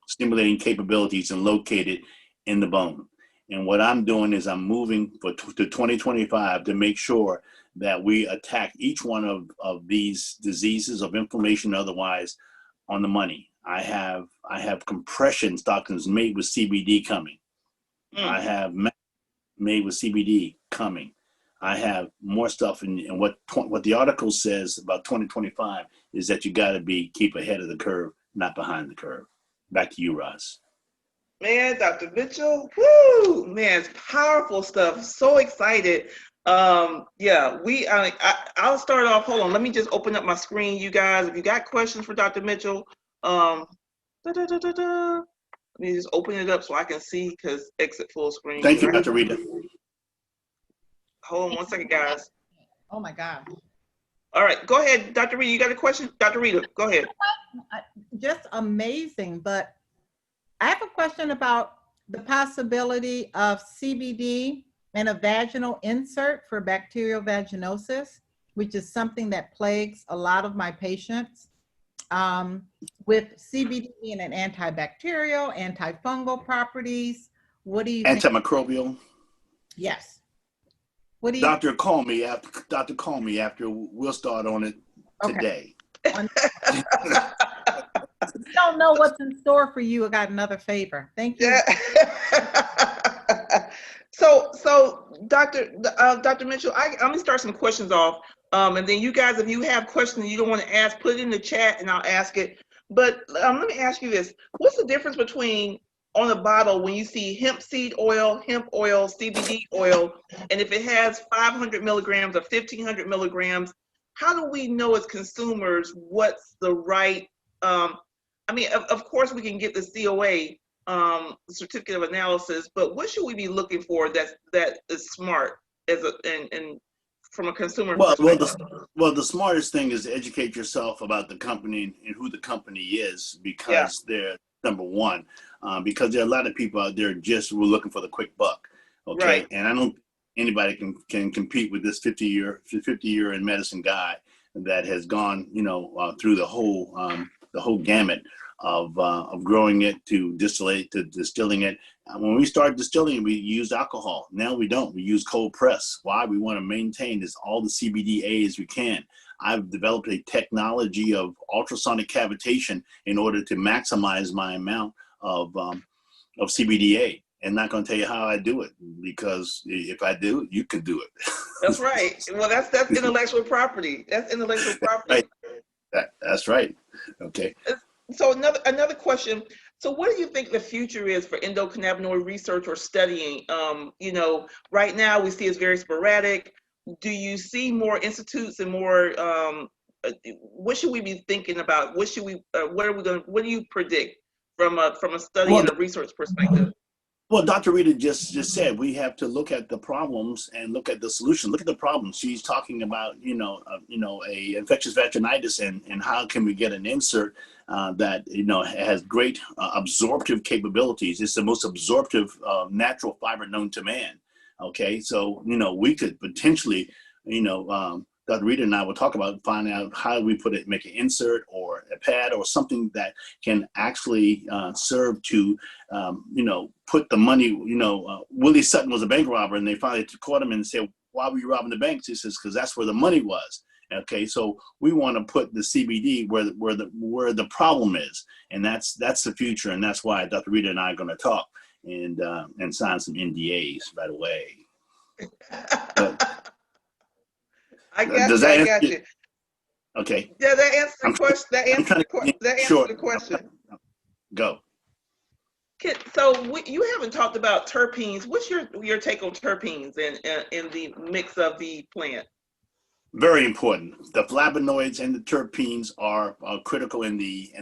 stimulating capabilities and located in the bone. And what I'm doing is I'm moving to 2025 to make sure that we attack each one of these diseases of inflammation, otherwise, on the money. I have compression stockings made with CBD coming. I have made with CBD coming. I have more stuff, and what the article says about 2025 is that you got to keep ahead of the curve, not behind the curve. Back to you, Roz. Man, Dr. Mitchell, woo, man, it's powerful stuff. So excited. Yeah, I'll start off. Hold on, let me just open up my screen, you guys. If you got questions for Dr. Mitchell, let me just open it up so I can see, because exit full screen. Thank you, Dr. Rita. Hold on 1 second, guys. Oh my God. All right, go ahead, Dr. Rita. You got a question? Dr. Rita, go ahead. Just amazing. But I have a question about the possibility of CBD and a vaginal insert for bacterial vaginosis, which is something that plagues a lot of my patients. With CBD being an antibacterial, antifungal properties, what do you think? Antimicrobial. Yes. What do you? Doctor, call me after. We'll start on it today. Okay. Don't know what's in store for you. I got another favor. Thank you. Yeah. So Dr. Mitchell, I'm gonna start some questions off, and then you guys, if you have questions you don't want to ask, put it in the chat and I'll ask it. But let me ask you this: what's the difference between on the bottle when you see hemp seed oil, hemp oil, CBD oil, and if it has 500 milligrams or 1,500 milligrams? How do we know as consumers what's the right? I mean, of course we can get the COA, certificate of analysis, but what should we be looking for that is smart and from a consumer perspective? Well, the smartest thing is to educate yourself about the company and who the company is, because they're number one. Because there are a lot of people out there just who are looking for the quick buck. Okay, right. And I don't anybody can compete with this 50 year in medicine guy that has gone through the whole gamut of growing it to distillate to distilling it. When we started distilling, we used alcohol. Now we don't. We use cold press. Why? We want to maintain all the CBDA as we can. I've developed a technology of ultrasonic cavitation in order to maximize my amount of CBDA. And not going to tell you how I do it, because if I do it, you can do it. That's right. Well, that's intellectual property. That's intellectual property. Right. That's right. Okay. So another question. So what do you think the future is for endocannabinoid research or studying? Right now we see it's very sporadic. Do you see more institutes and more? What should we be thinking about? What do you predict from a study and a research perspective? Well, Dr. Rita just said we have to look at the problems and look at the solution. Look at the problems. She's talking about, a infectious vaginitis and how can we get an insert that, has great absorptive capabilities. It's the most absorptive natural fiber known to man. Okay, so, we could potentially, Dr. Rita and I will talk about finding out how we make an insert or a pad or something that can actually serve to, put the money, Willie Sutton was a bank robber and they finally caught him and said, why were you robbing the banks? He says, because that's where the money was. Okay, so we want to put the CBD where the problem is, and that's the future, and that's why Dr. Rita and I are going to talk and sign some NDAs right away. I got you. Okay. Yeah, that answers the question. That answers the question. Go. You haven't talked about terpenes. What's your take on terpenes in the mix of the plant? Very important. The flavonoids and the terpenes are critical in the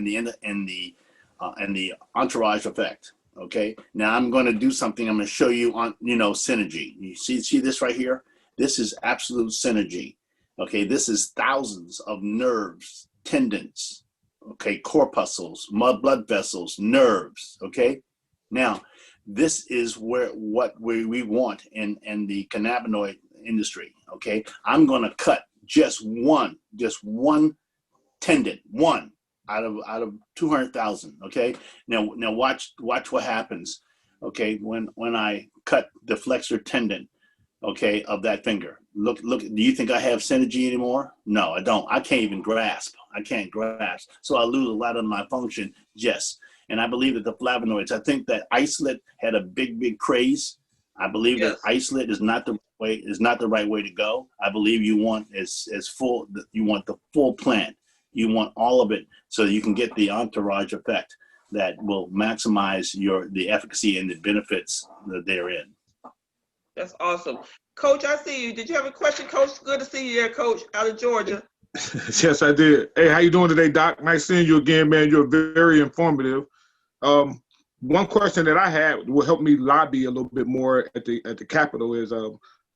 entourage effect. Okay. Now I'm going to do something. I'm going to show you on synergy. You see this right here. This is absolute synergy. Okay. This is thousands of nerves, tendons. Okay, corpuscles, blood vessels, nerves. Okay. Now this is what we want in the cannabinoid industry. Okay, I'm going to cut just one tendon, one out of 200,000. Okay, now watch what happens. Okay, when I cut the flexor tendon, okay, of that finger. Look. Do you think I have synergy anymore? No, I don't. I can't even grasp. I can't grasp. So I lose a lot of my function. Yes, and I believe that the flavonoids. I think that isolate had a big craze. I believe that isolate is not the right way to go. I believe you want you want the full plant. You want all of it so that you can get the entourage effect that will maximize the efficacy and the benefits that they're in. That's awesome. Coach, I see you. Did you have a question, Coach? Good to see you there, Coach, out of Georgia. Yes, I did. Hey, how you doing today, Doc? Nice seeing you again, man. You're very informative. One question that I had will help me lobby a little bit more at the Capitol is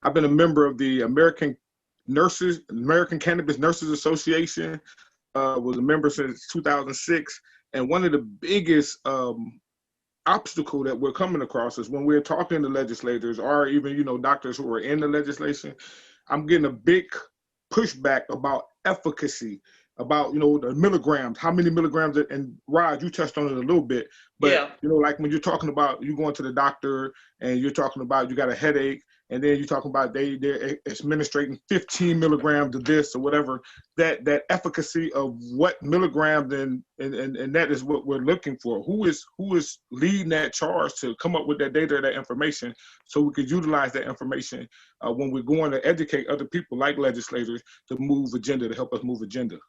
I've been a member of the American Cannabis Nurses Association. Was a member since 2006, and one of the biggest obstacle that we're coming across is when we're talking to legislators or even doctors who are in the legislation. I'm getting a big pushback about efficacy, about the milligrams, how many milligrams, and Rod, you touched on it a little bit, but like when you're talking about you going to the doctor and you're talking about you got a headache, and then you're talking about they're administrating 15 milligrams of this or whatever, that efficacy of what milligrams and that is what we're looking for. Who is leading that charge to come up with that data, that information, so we could utilize that information when we're going to educate other people like legislators to help us move agenda.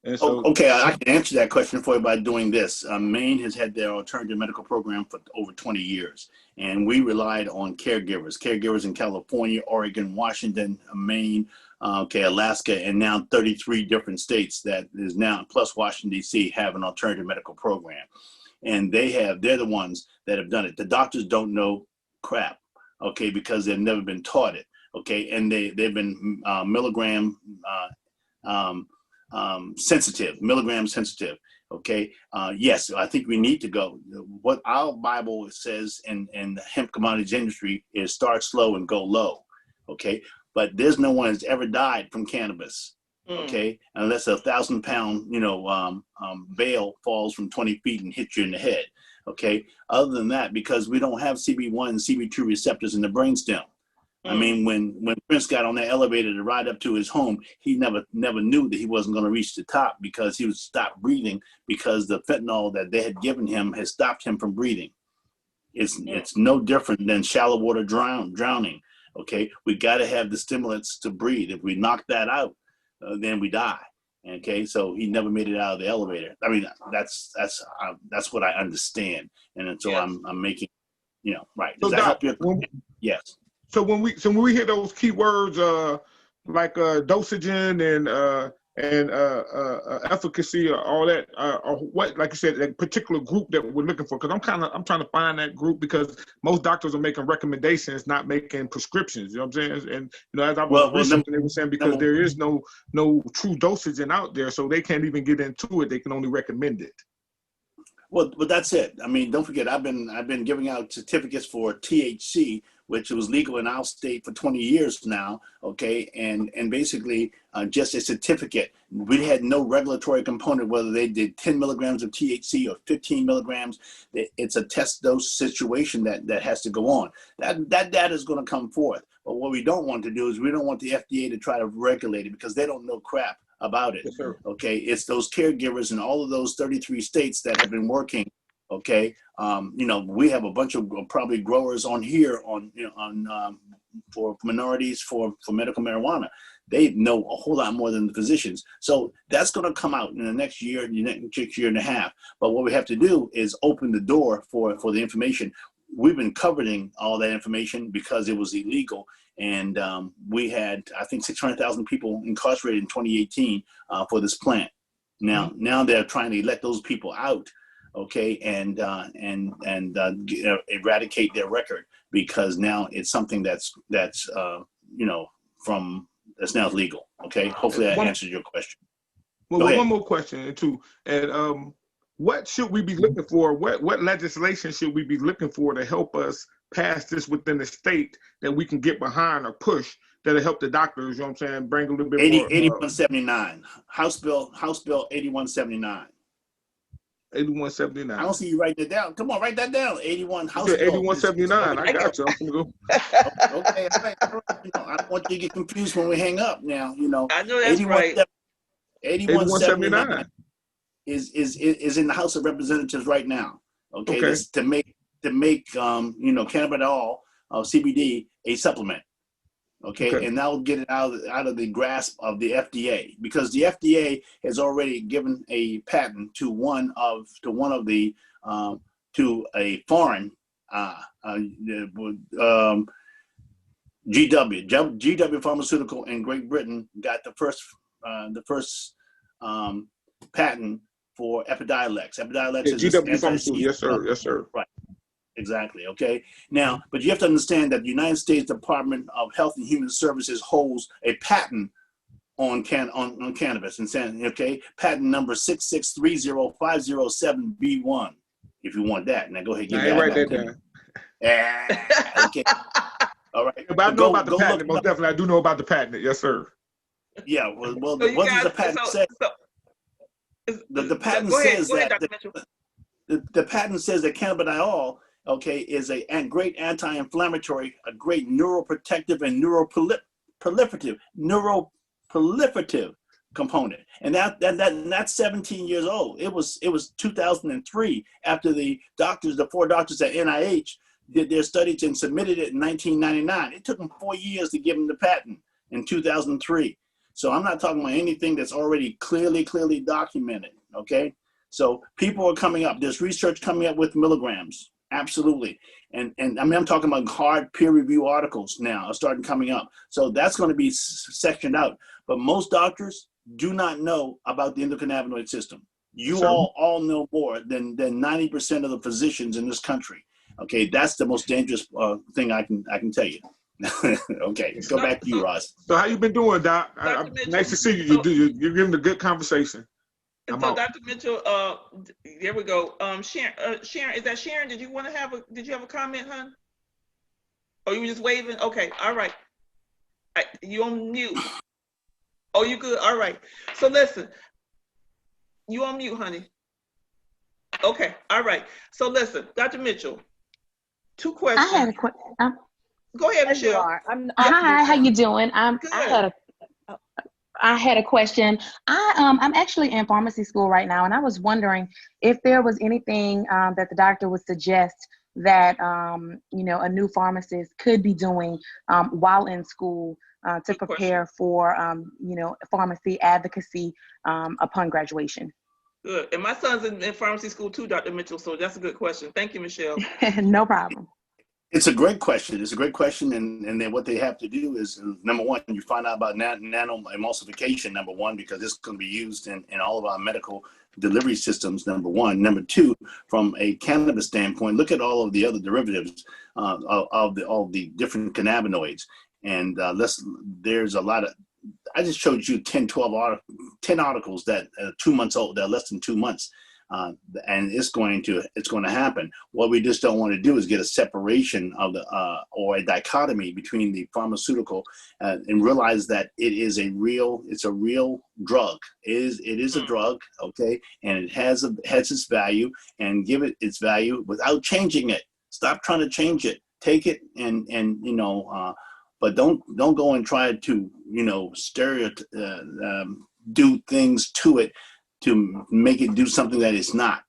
And so, okay, I can answer that question for you by doing this. Maine has had their alternative medical program for over 20 years, and we relied on caregivers in California, Oregon, Washington, Maine, Alaska, and now 33 different states that is now, plus Washington, D.C., have an alternative medical program. And they're the ones that have done it. The doctors don't know crap, okay, because they've never been taught it, okay, and they've been milligram sensitive. Okay. Yes, I think we need to go. What our Bible says in the hemp commodities industry is start slow and go low. Okay. But there's no one that's ever died from cannabis. Okay. Unless a 1,000-pound, bale falls from 20 feet and hits you in the head. Okay. Other than that, because we don't have CB1 and CB2 receptors in the brainstem. I mean, when Prince got on that elevator to ride up to his home, he never knew that he wasn't going to reach the top because he would stop breathing because the fentanyl that they had given him has stopped him from breathing. It's no different than shallow water drowning. Okay, we got to have the stimulants to breathe. If we knock that out, then we die. Okay, so he never made it out of the elevator. I mean, that's what I understand, and so I'm making, right. Does that help you? Yes. So when we hear those keywords like dosagen and efficacy or all that, or what, like you said, that particular group that we're looking for, because I'm trying to find that group, because most doctors are making recommendations, not making prescriptions. You know what I'm saying? And as I was researching, they were saying because there is no true dosagen out there, so they can't even get into it. They can only recommend it. Well, but that's it. I mean, don't forget, I've been giving out certificates for THC, which was legal in our state for 20 years now. Okay, and basically just a certificate. We had no regulatory component whether they did 10 milligrams of THC or 15 milligrams. It's a test dose situation that has to go on. That data is going to come forth. But what we don't want to do is we don't want the FDA to try to regulate it because they don't know crap about it. Yes, sir. Okay, it's those caregivers in all of those 33 states that have been working. Okay, we have a bunch of probably growers on here on minorities for medical marijuana. They know a whole lot more than the physicians. So that's going to come out in the next year, next year and a half. But what we have to do is open the door for the information. We've been covering all that information because it was illegal. And we had, I think, 600,000 people incarcerated in 2018 for this plant. Now they're trying to let those people out, okay, and eradicate their record, because now it's something that's now legal. Okay, hopefully that answers your question. Well, one more question too, and what should we be looking for? What legislation should we be looking for to help us pass this within the state that we can get behind or push that'll help the doctors? You know what I'm saying? Bring a little bit more. 8179, House Bill 8179. 8179. I don't see you writing it down. Come on, write that down. 8179. I got you. I'm gonna go. Okay, all right. I don't want you to get confused when we hang up. Now, I know that's right. 8179 is in the House of Representatives right now. Okay. This, to make cannabidiol, CBD, a supplement. Okay, and that will get it out of the grasp of the FDA, because the FDA has already given a patent to a foreign GW Pharmaceutical in Great Britain got the first patent for Epidiolex. Epidiolex is GW Pharmaceutical. Yes, sir. Yes, sir. Right. Exactly. Okay. Now, but you have to understand that the United States Department of Health and Human Services holds a patent on cannabis, and okay, patent number 6630507B1. If you want that, now go ahead. Write that down. Okay. All right. But I know about the patent. Most definitely, I do know about the patent. Yes, sir. Yeah. Well, what does the patent say? The patent says that the patent says that cannabidiol, okay, is a great anti-inflammatory, a great neuroprotective and neuroproliferative component, and that's 17 years old. It was 2003 after the 4 doctors at NIH did their studies and submitted it in 1999. It took them 4 years to give them the patent in 2003. So I'm not talking about anything that's already clearly documented. Okay. So people are coming up. There's research coming up with milligrams. Absolutely. And I mean, I'm talking about hard peer review articles now are starting coming up. So that's going to be sectioned out. But most doctors do not know about the endocannabinoid system. You all know more than 90% of the physicians in this country. Okay. That's the most dangerous thing I can tell you. Okay. Go back to you, Ross. So how you been doing, Doc? Nice to see you. You're giving a good conversation. And so, Dr. Mitchell, there we go. Sharon, is that Sharon? Did you have a comment, hon? Oh, you were just waving? Okay, all right. You on mute. Oh, you good? All right. So listen, you on mute, honey. Okay, all right. So listen, Dr. Mitchell, 2 questions. I had a question. Go ahead, Michelle. Hi, how you doing? Good. I had a question. I'm actually in pharmacy school right now, and I was wondering if there was anything that the doctor would suggest that a new pharmacist could be doing while in school to prepare for pharmacy advocacy upon graduation. Good. And my son's in pharmacy school too, Dr. Mitchell. So that's a good question. Thank you, Michelle. No problem. It's a great question. It's a great question. And then what they have to do is, number one, you find out about nano emulsification, number one, because it's going to be used in all of our medical delivery systems, number one. Number two, from a cannabis standpoint, look at all of the other derivatives of the different cannabinoids. And there's a lot of, I just showed you 10 articles that are 2 months old, that are less than 2 months. And it's going to happen. What we just don't want to do is get a separation of or a dichotomy between the pharmaceutical and realize that it's a real drug. It is a drug, okay, and it has its value, and give it its value without changing it. Stop trying to change it. Take it and but don't go and try to do things to it to make it do something that it's not.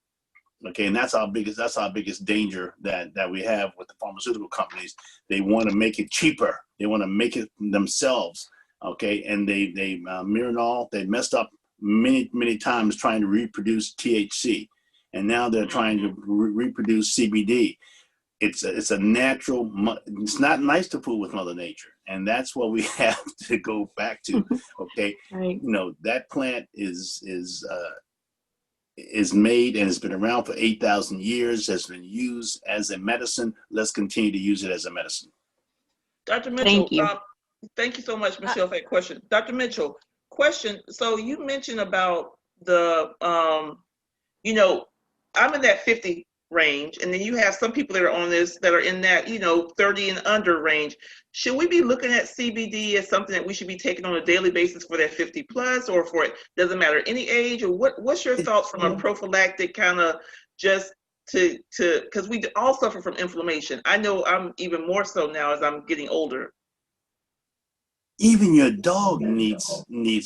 Okay, and that's our biggest danger that we have with the pharmaceutical companies. They want to make it cheaper. They want to make it themselves. Okay, and they Mirinol, they messed up many times trying to reproduce THC, and now they're trying to reproduce CBD. It's a natural. It's not nice to fool with Mother Nature, and that's what we have to go back to. Okay, Right. you know, that plant is made and has been around for 8,000 years. Has been used as a medicine. Let's continue to use it as a medicine. Dr. Mitchell, Thank you. Thank you so much, Michelle, for that question. Dr. Mitchell, question. So you mentioned about the, you know, I'm in that 50 range, and then you have some people that are on this that are in that, you know, 30 and under range. Should we be looking at CBD as something that we should be taking on a daily basis for that 50 plus, or for it doesn't matter any age, or what's your thoughts from a prophylactic kind of just to because we all suffer from inflammation. I know I'm even more so now as I'm getting older. Even your dog needs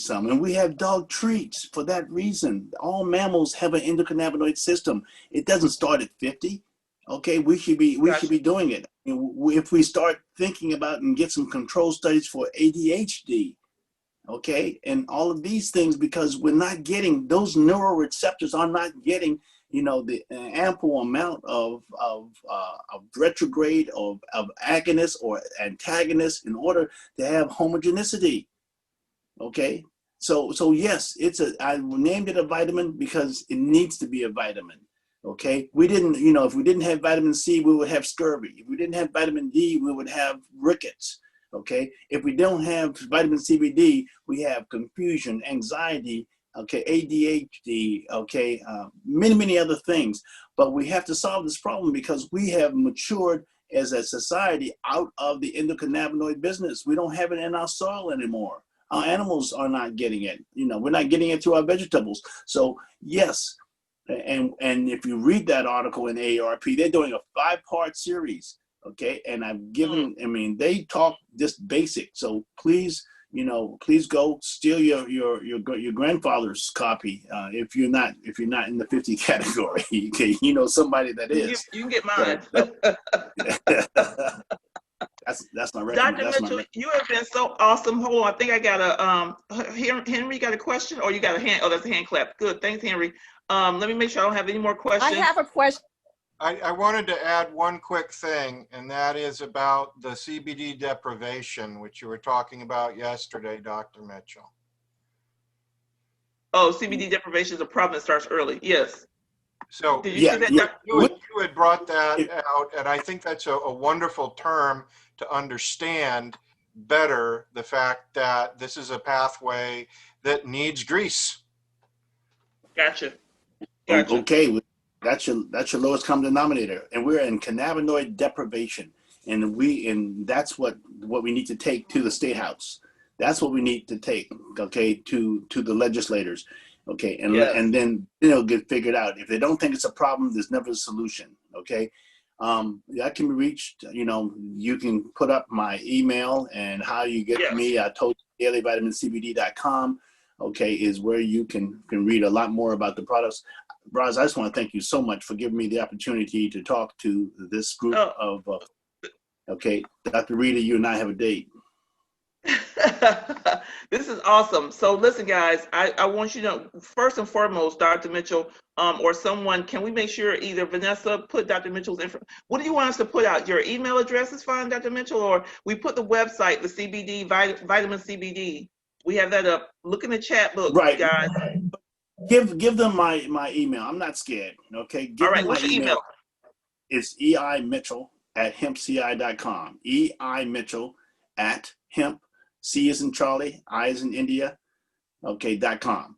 some, and we have dog treats for that reason. All mammals have an endocannabinoid system. It doesn't start at 50. Okay, we should be doing it. If we start thinking about and get some control studies for ADHD, okay, and all of these things, because we're not getting those neuroreceptors are not getting, you know, the ample amount of retrograde of agonists or antagonists in order to have homogeneity. Okay, so yes, I named it a vitamin because it needs to be a vitamin. Okay, we didn't, you know, if we didn't have vitamin C, we would have scurvy. If we didn't have vitamin D, we would have rickets. Okay, if we don't have vitamin CBD, we have confusion, anxiety, okay, ADHD, okay, many other things. But we have to solve this problem because we have matured as a society out of the endocannabinoid business. We don't have it in our soil anymore. Our animals are not getting it. You know, we're not getting it to our vegetables. So yes, and if you read that article in AARP, they're doing a 5-part series. Okay, and I've given. I mean, they talk just basic. So please, you know, please go steal your grandfather's copy if you're not in the 50 category. Okay, you know somebody that is. You can get mine. That's my recommendation. Dr. Mitchell, you have been so awesome. Hold on, I think I got a Henry got a question, or you got a hand? Oh, that's a hand clap. Good, thanks, Henry. Let me make sure I don't have any more questions. I have a question. I wanted to add one quick thing, and that is about the CBD deprivation, which you were talking about yesterday, Dr. Mitchell. Oh, CBD deprivation is a problem that starts early. Yes. So did you see that? You had brought that out, and I think that's a wonderful term to understand better the fact that this is a pathway that needs grease. Gotcha. Okay. That's your lowest common denominator, and we're in cannabinoid deprivation, and that's what we need to take to the State House. That's what we need to take, okay, to the legislators, okay, and yes. And then it'll get figured out. If they don't think it's a problem, there's never a solution, okay. That can be reached. You know, you can put up my email and how you get to me. I told you, dailyvitamincbd.com, okay, is where you can read a lot more about the products. Roz, I just want to thank you so much for giving me the opportunity to talk to this group of, okay, Dr. Rita, you and I have a date. This is awesome. So listen, guys, I want you to know, first and foremost, Dr. Mitchell, or someone, can we make sure either Vanessa put Dr. Mitchell's info? What do you want us to put out? Your email address is fine, Dr. Mitchell, or we put the website, the CBD, vitamin CBD. We have that up. Look in the chat book, right, guys. Give them my email. I'm not scared. Okay. Give all right. them What's your email? It's eimitchell@hempci.com. eimitchell@hemp, C as in Charlie, I as in India, okay, .com.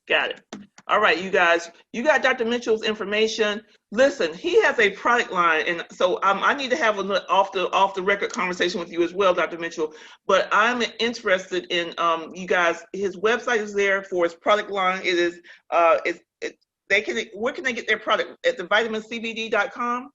Got it. All right, you guys. You got Dr. Mitchell's information. Listen, he has a product line, and so I need to have an off the record conversation with you as well, Dr. Mitchell. But I'm interested in you guys. His website is there for his product line. It is where can they get their product? At the vitamincbd.com?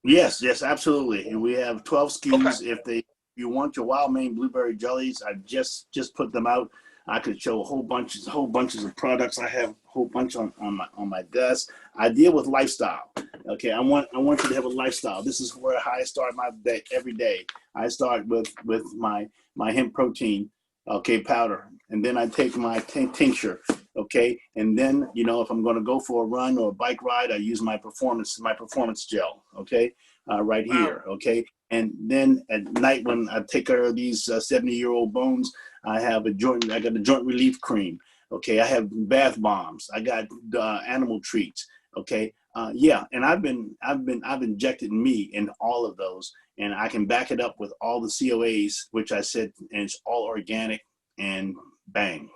Yes, absolutely. And we have 12 SKUs. Okay. If you want your wild Maine blueberry jellies, I just put them out. I could show whole bunches of products. I have a whole bunch on my desk. I deal with lifestyle. Okay, I want you to have a lifestyle. This is where I start my day every day. I start with my hemp protein, okay, powder, and then I take my tincture, okay, and then if I'm going to go for a run or a bike ride, I use my performance gel, okay, right here, okay, and then at night when I take care of these 70-year-old bones, I got a joint relief cream, okay, I have bath bombs, I got animal treats, okay. And I've injected me in all of those, and I can back it up with all the COAs, which I said, and it's all organic, and bang.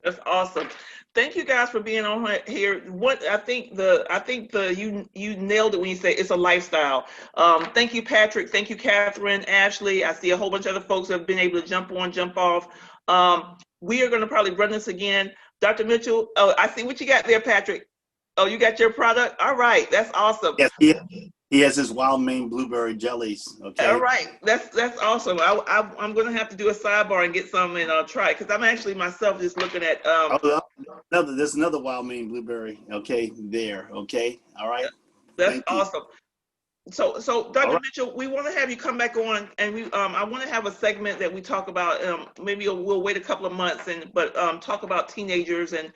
That's awesome. Thank you guys for being on here. What I think you nailed it when you say it's a lifestyle. Thank you, Patrick. Thank you, Catherine, Ashley. I see a whole bunch of other folks that have been able to jump on, jump off. We are going to probably run this again. Dr. Mitchell, oh, I see what you got there, Patrick. Oh, you got your product? All right, that's awesome. Yes, he has his wild Maine blueberry jellies. Okay. All right, that's awesome. I'm gonna have to do a sidebar and get some and try it, because I'm actually myself just looking at. There's another wild Maine blueberry. Okay, there. Okay, all right. That's awesome. So Dr. Right. Mitchell, we want to have you come back on, and I want to have a segment that we talk about. Maybe we'll wait a couple of months, but talk about teenagers and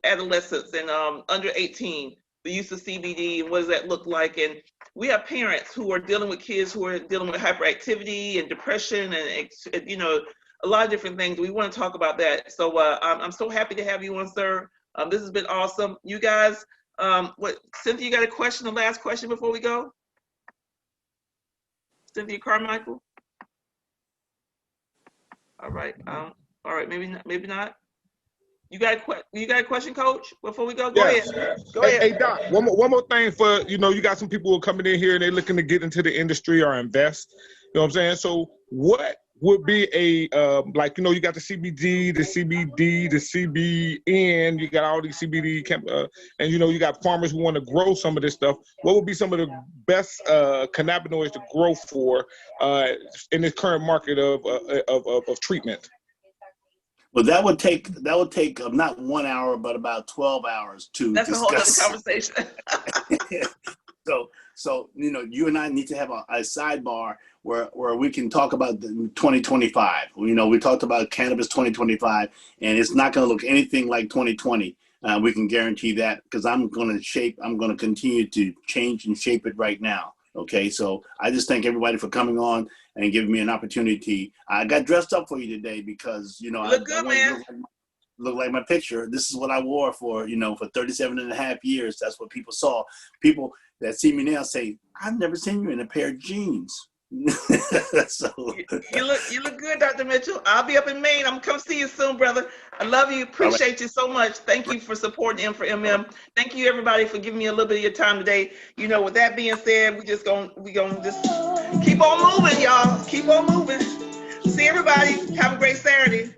adolescents and under 18. The use of CBD and what does that look like? And we have parents who are dealing with kids who are dealing with hyperactivity and depression and a lot of different things. We want to talk about that. So I'm so happy to have you on, sir. This has been awesome. You guys, Cynthia, you got a question? The last question before we go? Cynthia Carmichael? All right. All right. Maybe not. You got a question, Coach? Before we go, go ahead. Go ahead. Hey, Doc. One more thing for you got some people who are coming in here and they're looking to get into the industry or invest. You know what I'm saying? So what would be a you got the CBD, the CBD, the CBN. You got all these CBD and you got farmers who want to grow some of this stuff. What would be some of the best cannabinoids to grow for in this current market of treatment? Well, that would take not 1 hour, but about 12 hours to That's discuss. a whole other conversation. So you and I need to have a sidebar where we can talk about the 2025. We talked about cannabis 2025, and it's not going to look anything like 2020. We can guarantee that, because I'm going to continue to change and shape it right now. Okay, so I just thank everybody for coming on and giving me an opportunity. I got dressed up for you today because, you look good, man. Look like my picture. This is what I wore for 37 and a half years. That's what people saw. People that see me now say, I've never seen you in a pair of jeans. So you look good, Dr. Mitchell. I'll be up in Maine. I'm gonna come see you soon, brother. I love you. Appreciate you so much. Thank you for supporting M for MM. Thank you, everybody, for giving me a little bit of your time today. With that being said, we gonna just keep on moving, y'all. Keep on moving. See everybody. Have a great Saturday.